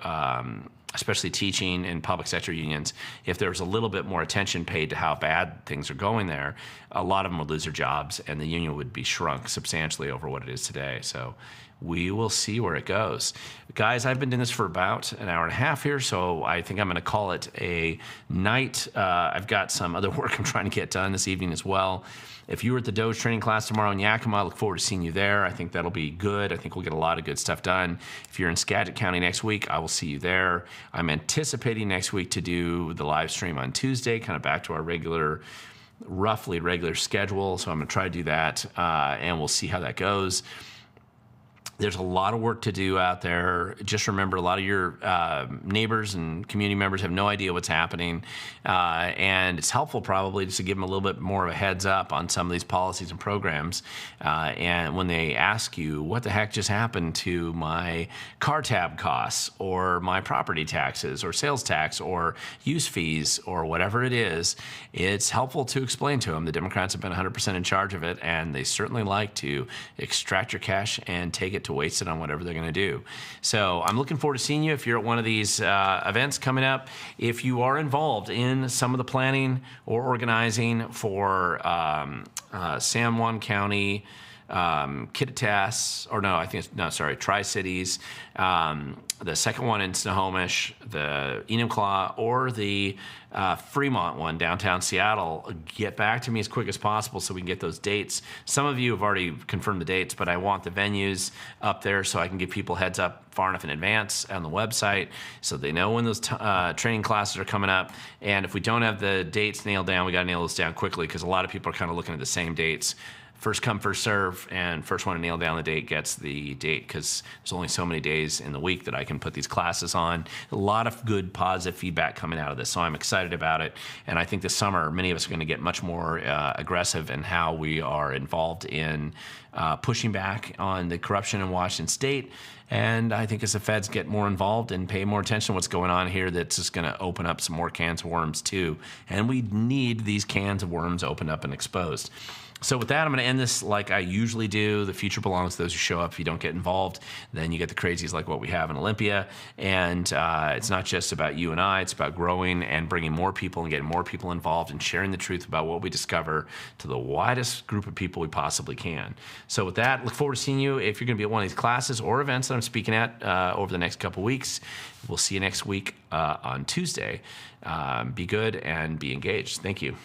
especially teaching in public sector unions, if there was a little bit more attention paid to how bad things are going there, a lot of them would lose their jobs and the union would be shrunk substantially over what it is today. So we will see where it goes. Guys, I've been doing this for about an hour and a half here, so I think I'm going to call it a night. I've got some other work I'm trying to get done this evening as well. If you were at the Doge training class tomorrow in Yakima, I look forward to seeing you there. I think that'll be good. I think we'll get a lot of good stuff done. If you're in Skagit County next week, I will see you there. I'm anticipating next week to do the live stream on Tuesday, kind of back to our roughly regular schedule. So I'm going to try to do that, and we'll see how that goes. There's a lot of work to do out there. Just remember, a lot of your neighbors and community members have no idea what's happening. And it's helpful probably just to give them a little bit more of a heads up on some of these policies and programs. And when they ask you, what the heck just happened to my car tab costs or my property taxes or sales tax or use fees or whatever it is, it's helpful to explain to them the Democrats have been 100% in charge of it, and they certainly like to extract your cash and take it to waste it on whatever they're going to do. So I'm looking forward to seeing you if you're at one of these events coming up. If you are involved in some of the planning or organizing for San Juan County, Kittitas, or no, I think it's, no, sorry, Tri-Cities, the second one in Snohomish, the Enumclaw, or the Fremont one, downtown Seattle, get back to me as quick as possible so we can get those dates. Some of you have already confirmed the dates, but I want the venues up there so I can give people heads up far enough in advance on the website so they know when those training classes are coming up. And if we don't have the dates nailed down, we got to nail those down quickly, because a lot of people are kind of looking at the same dates. First come, first serve, and first one to nail down the date gets the date, because there's only so many days in the week that I can put these classes on. A lot of good, positive feedback coming out of this, so I'm excited about it. And I think this summer, many of us are going to get much more aggressive in how we are involved in pushing back on the corruption in Washington State. And I think as the feds get more involved and pay more attention to what's going on here, that's just going to open up some more cans of worms too. And we need these cans of worms opened up and exposed. So with that, I'm going to end this like I usually do. The future belongs to those who show up. If you don't get involved, then you get the crazies like what we have in Olympia. And it's not just about you and I. It's about growing and bringing more people and getting more people involved and sharing the truth about what we discover to the widest group of people we possibly can. So with that, look forward to seeing you if you're going to be at one of these classes or events that I'm speaking at over the next couple weeks. We'll see you next week on Tuesday. Be good and be engaged. Thank you.